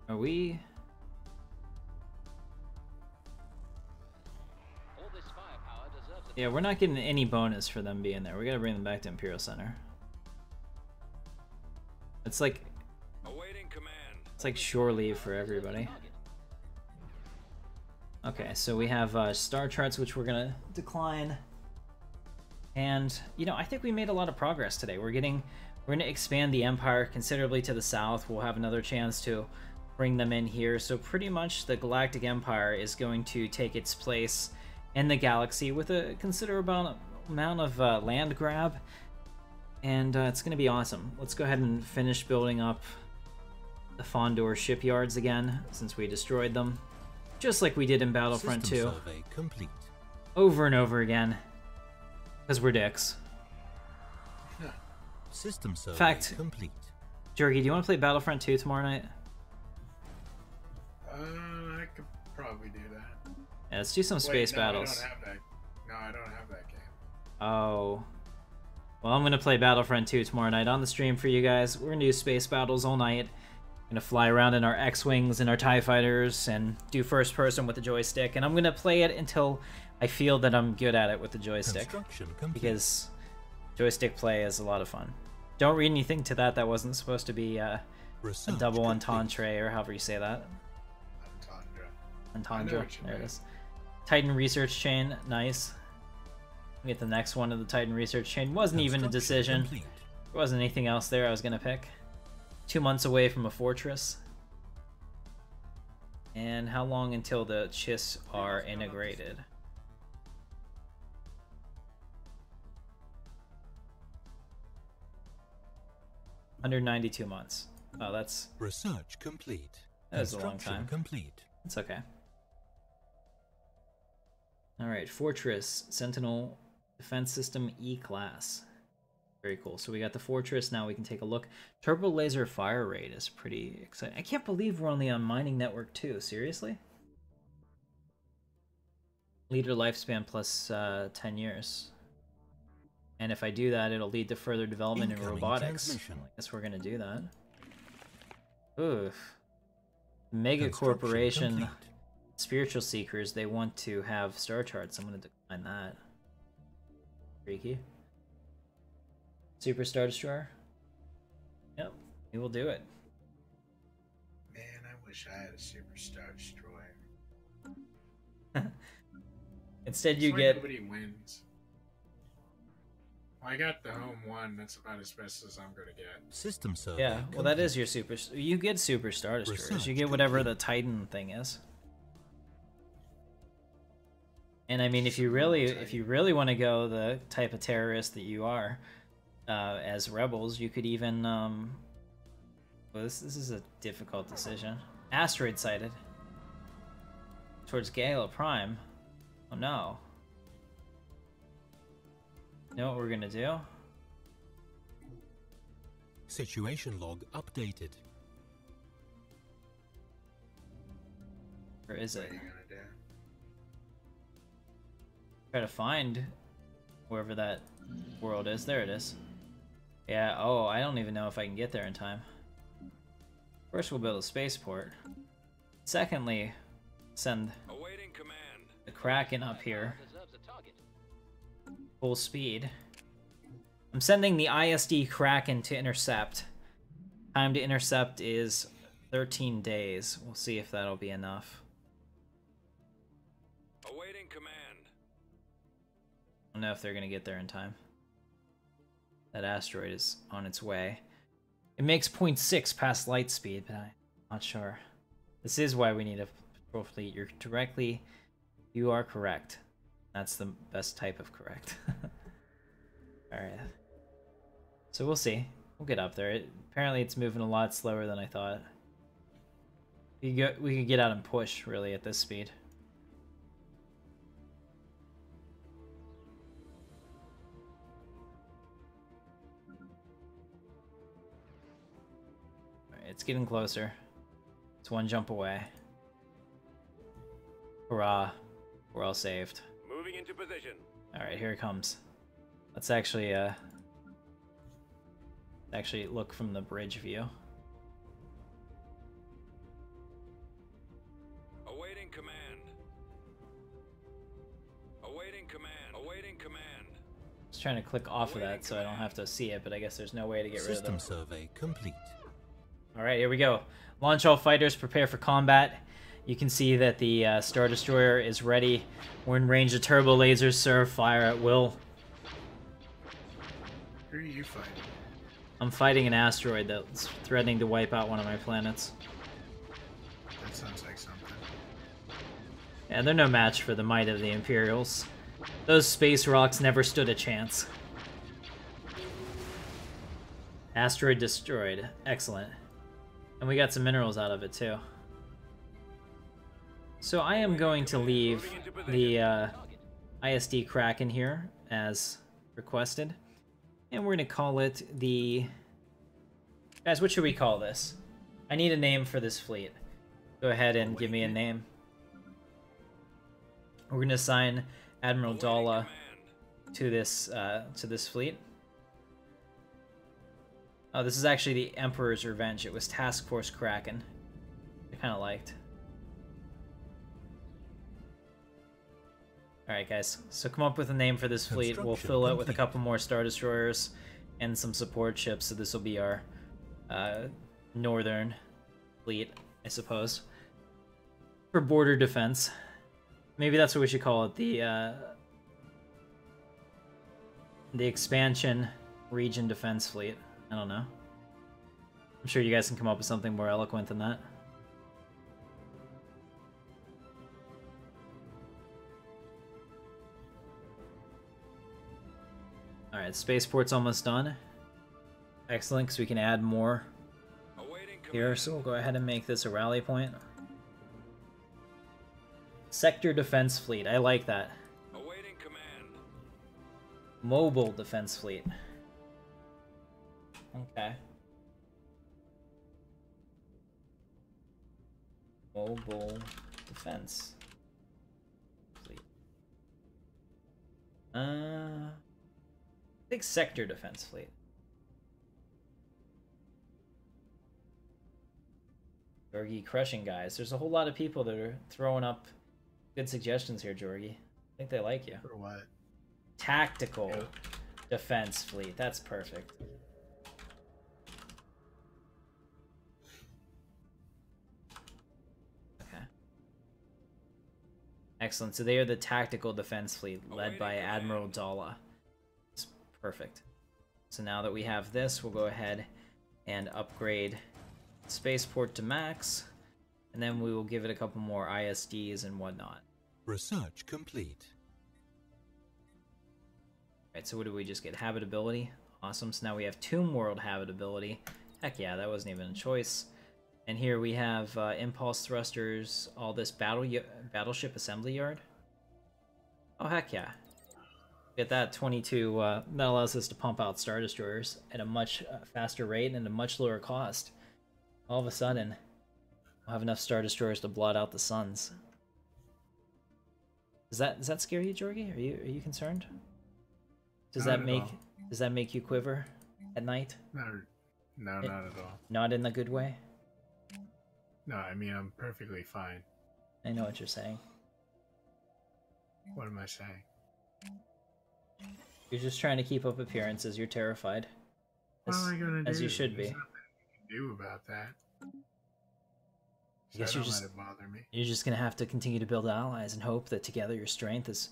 [SPEAKER 1] Are we... Yeah, we're not getting any bonus for them being there. We gotta bring them back to Imperial Center. It's like
[SPEAKER 5] Awaiting command.
[SPEAKER 1] it's like shore leave for everybody. Okay, so we have star charts which we're gonna decline. And you know, I think we made a lot of progress today. We're gonna expand the Empire considerably to the south. We'll have another chance to bring them in here. So pretty much the Galactic Empire is going to take its place in the galaxy with a considerable amount of land grab. And it's going to be awesome. Let's go ahead and finish building up the Fondor shipyards again, since we destroyed them. Just like we did in Battlefront 2.
[SPEAKER 3] System survey complete.
[SPEAKER 1] Over and over again. Because we're dicks.
[SPEAKER 3] System survey
[SPEAKER 1] Fact.
[SPEAKER 3] complete.
[SPEAKER 1] Jorgie, do you want to play Battlefront 2 tomorrow night?
[SPEAKER 2] I could probably do that.
[SPEAKER 1] Yeah, let's do some space
[SPEAKER 2] Wait,
[SPEAKER 1] battles.
[SPEAKER 2] I don't have that. No, I don't have that game.
[SPEAKER 1] Oh. Well, I'm gonna play Battlefront 2 tomorrow night on the stream for you guys. We're gonna do space battles all night. Gonna fly around in our X-Wings and our TIE Fighters and do first person with the joystick. And I'm gonna play it until I feel that I'm good at it with the joystick.
[SPEAKER 3] Construction complete.
[SPEAKER 1] Because joystick play is a lot of fun. Don't read anything to that wasn't supposed to be a
[SPEAKER 3] Research
[SPEAKER 1] double
[SPEAKER 3] complete.
[SPEAKER 1] entendre, or however you say that.
[SPEAKER 2] Entendre.
[SPEAKER 1] Entendre.
[SPEAKER 2] what you
[SPEAKER 1] There it
[SPEAKER 2] mean.
[SPEAKER 1] is. Titan research chain. Nice. We get the next one of the Titan research chain. Wasn't even a
[SPEAKER 3] Construction
[SPEAKER 1] decision.
[SPEAKER 3] complete.
[SPEAKER 1] There wasn't anything else there I was gonna pick. 2 months away from a fortress. And how long until the chiss are integrated? Under 92 months. Oh, that's
[SPEAKER 3] Research complete.
[SPEAKER 1] That is a long
[SPEAKER 3] Construction
[SPEAKER 1] time.
[SPEAKER 3] complete.
[SPEAKER 1] it's okay. Alright, Fortress, Sentinel, Defense System E-Class. Very cool. So we got the Fortress, now we can take a look. Turbo Laser Fire Rate is pretty exciting. I can't believe we're only on Mining Network 2, seriously? Leader lifespan plus 10 years. And if I do that, it'll lead to further development in
[SPEAKER 3] Incoming
[SPEAKER 1] robotics.
[SPEAKER 3] transmission.
[SPEAKER 1] I guess we're gonna do that. Oof. Mega
[SPEAKER 3] Construction
[SPEAKER 1] Corporation.
[SPEAKER 3] complete.
[SPEAKER 1] Spiritual Seekers, they want to have star charts. I'm going to decline that. Freaky. Super Star Destroyer? Yep, we will do it.
[SPEAKER 2] Man, I wish I had a Super Star Destroyer.
[SPEAKER 1] Instead, you
[SPEAKER 2] That's why
[SPEAKER 1] get.
[SPEAKER 2] nobody wins. Well, I got the home one. That's about as best as I'm gonna get.
[SPEAKER 3] System survey
[SPEAKER 1] Yeah, well, that
[SPEAKER 3] complete.
[SPEAKER 1] is your Super. You get Super Star Destroyers.
[SPEAKER 3] Research
[SPEAKER 1] You get whatever
[SPEAKER 3] complete.
[SPEAKER 1] the Titan thing is. And I mean, if you really want to go the type of terrorist that you are, as rebels, you could even well, this is a difficult decision. Asteroid sighted towards Gala Prime. Oh no. You know what we're gonna do?
[SPEAKER 3] Situation log updated.
[SPEAKER 1] Or is
[SPEAKER 2] What
[SPEAKER 1] it?
[SPEAKER 2] are you gonna do?
[SPEAKER 1] Try to find wherever that world is. There it is. Yeah, oh, I don't even know if I can get there in time. First, we'll build a spaceport. Secondly, send
[SPEAKER 5] Awaiting command.
[SPEAKER 1] the Kraken up here. Full speed. I'm sending the ISD Kraken to intercept. Time to intercept is 13 days. We'll see if that'll be enough.
[SPEAKER 5] Awaiting command.
[SPEAKER 1] I don't know if they're gonna get there in time. That asteroid is on its way. It makes 0.6 past light speed, but I'm not sure. This is why we need a patrol fleet. You are correct. That's the best type of correct. Alright. So we'll see. We'll get up there. Apparently it's moving a lot slower than I thought. We could get out and push, really, at this speed. Alright, it's getting closer. It's one jump away. Hurrah. We're all saved.
[SPEAKER 5] Moving into position.
[SPEAKER 1] Alright, here it comes. Let's actually look from the bridge view.
[SPEAKER 5] Awaiting command. Awaiting command. Awaiting command.
[SPEAKER 1] Just trying to click off of that so I don't have to see it, but I guess there's no way to get rid of
[SPEAKER 3] System
[SPEAKER 1] them.
[SPEAKER 3] survey complete.
[SPEAKER 1] Alright, here we go. Launch all fighters, prepare for combat. You can see that the Star Destroyer is ready. We're in range of turbo lasers, sir. Fire at will.
[SPEAKER 2] Who are you fighting?
[SPEAKER 1] I'm fighting an asteroid that's threatening to wipe out one of my planets.
[SPEAKER 2] That sounds like something.
[SPEAKER 1] Yeah, they're no match for the might of the Imperials. Those space rocks never stood a chance. Asteroid destroyed. Excellent. And we got some minerals out of it, too. So I am going to leave the ISD Kraken here, as requested. And we're going to call it the... Guys, what should we call this? I need a name for this fleet. Go ahead and give me a name. We're going to assign Admiral Dalla to this fleet. Oh, this is actually the Emperor's Revenge. It was Task Force Kraken. I kind of liked. Alright guys, so come up with a name for this fleet. We'll fill it with a couple more Star Destroyers and some support ships, so this will be our northern fleet, I suppose. For border defense. Maybe that's what we should call it, the Expansion Region Defense Fleet. I don't know. I'm sure you guys can come up with something more eloquent than that. Alright, spaceport's almost done. Excellent, because we can add more here, so we'll go ahead and make this a rally point. Sector Defense Fleet, I like that.
[SPEAKER 5] Awaiting command.
[SPEAKER 1] Mobile Defense Fleet. Okay. Mobile Defense Fleet. I think Sector Defense Fleet. Jorgie crushing guys. There's a whole lot of people that are throwing up good suggestions here, Jorgie. I think they like you.
[SPEAKER 2] For what?
[SPEAKER 1] Tactical Defense Fleet. That's perfect. Okay. Excellent. So they are the Tactical Defense Fleet, led by Admiral Dalla. It's perfect. So now that we have this, we'll go ahead and upgrade Spaceport to max, and then we will give it a couple more ISDs and whatnot.
[SPEAKER 3] Research complete.
[SPEAKER 1] Right, so what did we just get? Habitability. Awesome. So now we have tomb world habitability. Heck yeah, that wasn't even a choice. And here we have impulse thrusters, all this battleship assembly yard. Oh heck yeah. Get that 22, that allows us to pump out Star Destroyers at a much faster rate and a much lower cost. All of a sudden, we'll have enough Star Destroyers to blot out the suns. Does that scare you, Jorgie? Are you concerned? Does that make you quiver at night?
[SPEAKER 2] No, not at all.
[SPEAKER 1] Not in the good way?
[SPEAKER 2] No, I mean, I'm perfectly fine.
[SPEAKER 1] I know what you're saying.
[SPEAKER 2] What am I saying?
[SPEAKER 1] You're just trying to keep up appearances. You're terrified.
[SPEAKER 2] What am I gonna do?
[SPEAKER 1] As you should be.
[SPEAKER 2] There's nothing I can do about that.
[SPEAKER 1] I guess
[SPEAKER 2] So
[SPEAKER 1] you're
[SPEAKER 2] don't
[SPEAKER 1] just
[SPEAKER 2] let it bother me.
[SPEAKER 1] you're just gonna have to continue to build allies and hope that together your strength is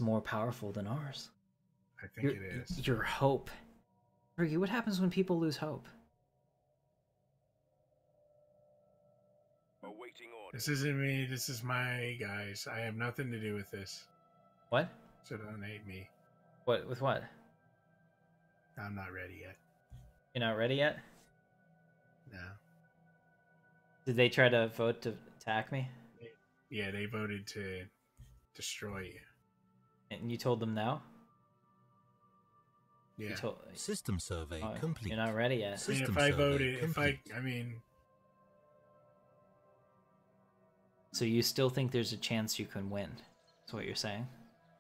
[SPEAKER 1] more powerful than ours.
[SPEAKER 2] I think it is.
[SPEAKER 1] Your hope. Ricky, what happens when people lose hope?
[SPEAKER 5] Awaiting order.
[SPEAKER 2] This isn't me. This is my guys. I have nothing to do with this.
[SPEAKER 1] What?
[SPEAKER 2] So don't hate me.
[SPEAKER 1] What with what?
[SPEAKER 2] I'm not ready yet.
[SPEAKER 1] You're not ready yet?
[SPEAKER 2] No.
[SPEAKER 1] Did they try to vote to attack me?
[SPEAKER 2] Yeah, they voted to destroy you.
[SPEAKER 1] And you told them no?
[SPEAKER 2] Yeah.
[SPEAKER 1] You told...
[SPEAKER 3] System survey
[SPEAKER 1] Oh,
[SPEAKER 3] complete.
[SPEAKER 1] You're not ready yet.
[SPEAKER 2] I mean,
[SPEAKER 3] System
[SPEAKER 2] if I
[SPEAKER 3] survey
[SPEAKER 2] voted,
[SPEAKER 3] complete.
[SPEAKER 2] I mean,
[SPEAKER 1] So you still think there's a chance you can win? That's what you're saying?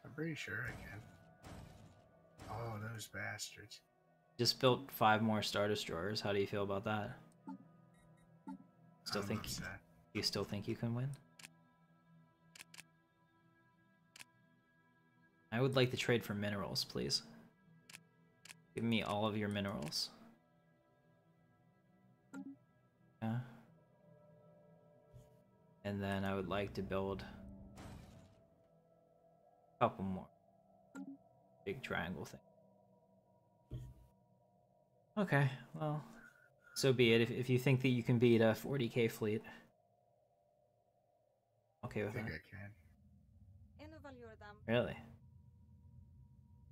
[SPEAKER 2] I'm pretty sure I can. Oh, those bastards.
[SPEAKER 1] Just built 5 more Star Destroyers. How do you feel about that?
[SPEAKER 2] I'm upset.
[SPEAKER 1] You still think you can win? I would like to trade for minerals, please. Give me all of your minerals. Yeah. And then I would like to build a couple more. Big triangle thing. Okay, well, so be it. If you think that you can beat a 40k fleet. Okay
[SPEAKER 2] I
[SPEAKER 1] with
[SPEAKER 2] think
[SPEAKER 1] that.
[SPEAKER 2] I can.
[SPEAKER 1] Really?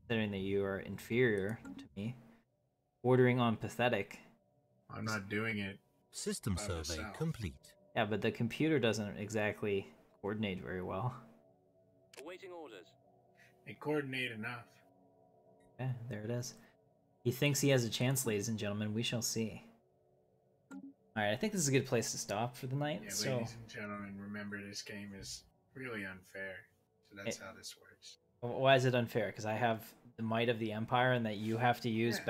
[SPEAKER 1] Considering that you are inferior to me, bordering on pathetic.
[SPEAKER 2] I'm not doing it.
[SPEAKER 3] System
[SPEAKER 2] by
[SPEAKER 3] survey
[SPEAKER 2] myself.
[SPEAKER 3] complete.
[SPEAKER 1] Yeah, but the computer doesn't exactly coordinate very well.
[SPEAKER 5] Awaiting orders.
[SPEAKER 2] They coordinate enough.
[SPEAKER 1] Yeah, there it is. He thinks he has a chance, ladies and gentlemen. We shall see. Alright, I think this is a good place to stop for the night.
[SPEAKER 2] Yeah,
[SPEAKER 1] So,
[SPEAKER 2] ladies and gentlemen, remember this game is really unfair. So that's how this works.
[SPEAKER 1] why is it unfair? Because I have the might of the Empire and that you have to use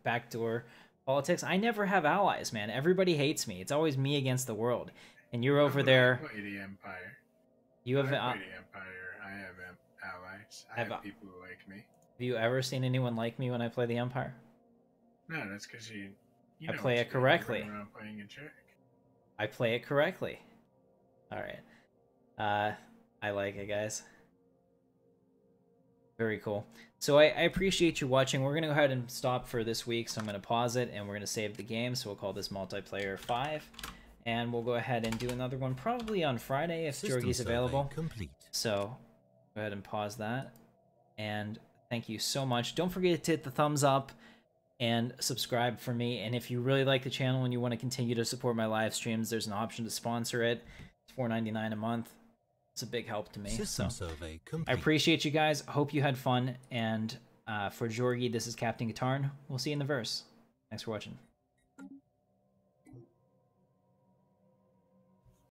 [SPEAKER 1] backdoor politics. I never have allies, man. Everybody hates me. It's always me against the world. And you're over there.
[SPEAKER 2] I play the Empire.
[SPEAKER 1] You have,
[SPEAKER 2] I play the Empire. I have allies. I have people who like me.
[SPEAKER 1] have you ever seen anyone like me when I play the Empire?
[SPEAKER 2] No, that's because you
[SPEAKER 1] I
[SPEAKER 2] know
[SPEAKER 1] play
[SPEAKER 2] what
[SPEAKER 1] it
[SPEAKER 2] you do.
[SPEAKER 1] correctly.
[SPEAKER 2] You're not playing a jerk.
[SPEAKER 1] I play it correctly. Alright. I like it, guys. Very cool. So I appreciate you watching. We're going to go ahead and stop for this week, so I'm going to pause it, and we're going to save the game, so we'll call this Multiplayer 5. And we'll go ahead and do another one probably on Friday if
[SPEAKER 3] System
[SPEAKER 1] Georgie's
[SPEAKER 3] survey
[SPEAKER 1] available.
[SPEAKER 3] complete.
[SPEAKER 1] So go ahead and pause that. And thank you so much. Don't forget to hit the thumbs up and subscribe for me. And if you really like the channel and you want to continue to support my live streams, there's an option to sponsor it. It's $4.99 a month. It's a big help to me.
[SPEAKER 3] System
[SPEAKER 1] So
[SPEAKER 3] survey complete.
[SPEAKER 1] I appreciate you guys. Hope you had fun. And for Georgie, this is Captain Katarn. We'll see you in the verse. Thanks for watching.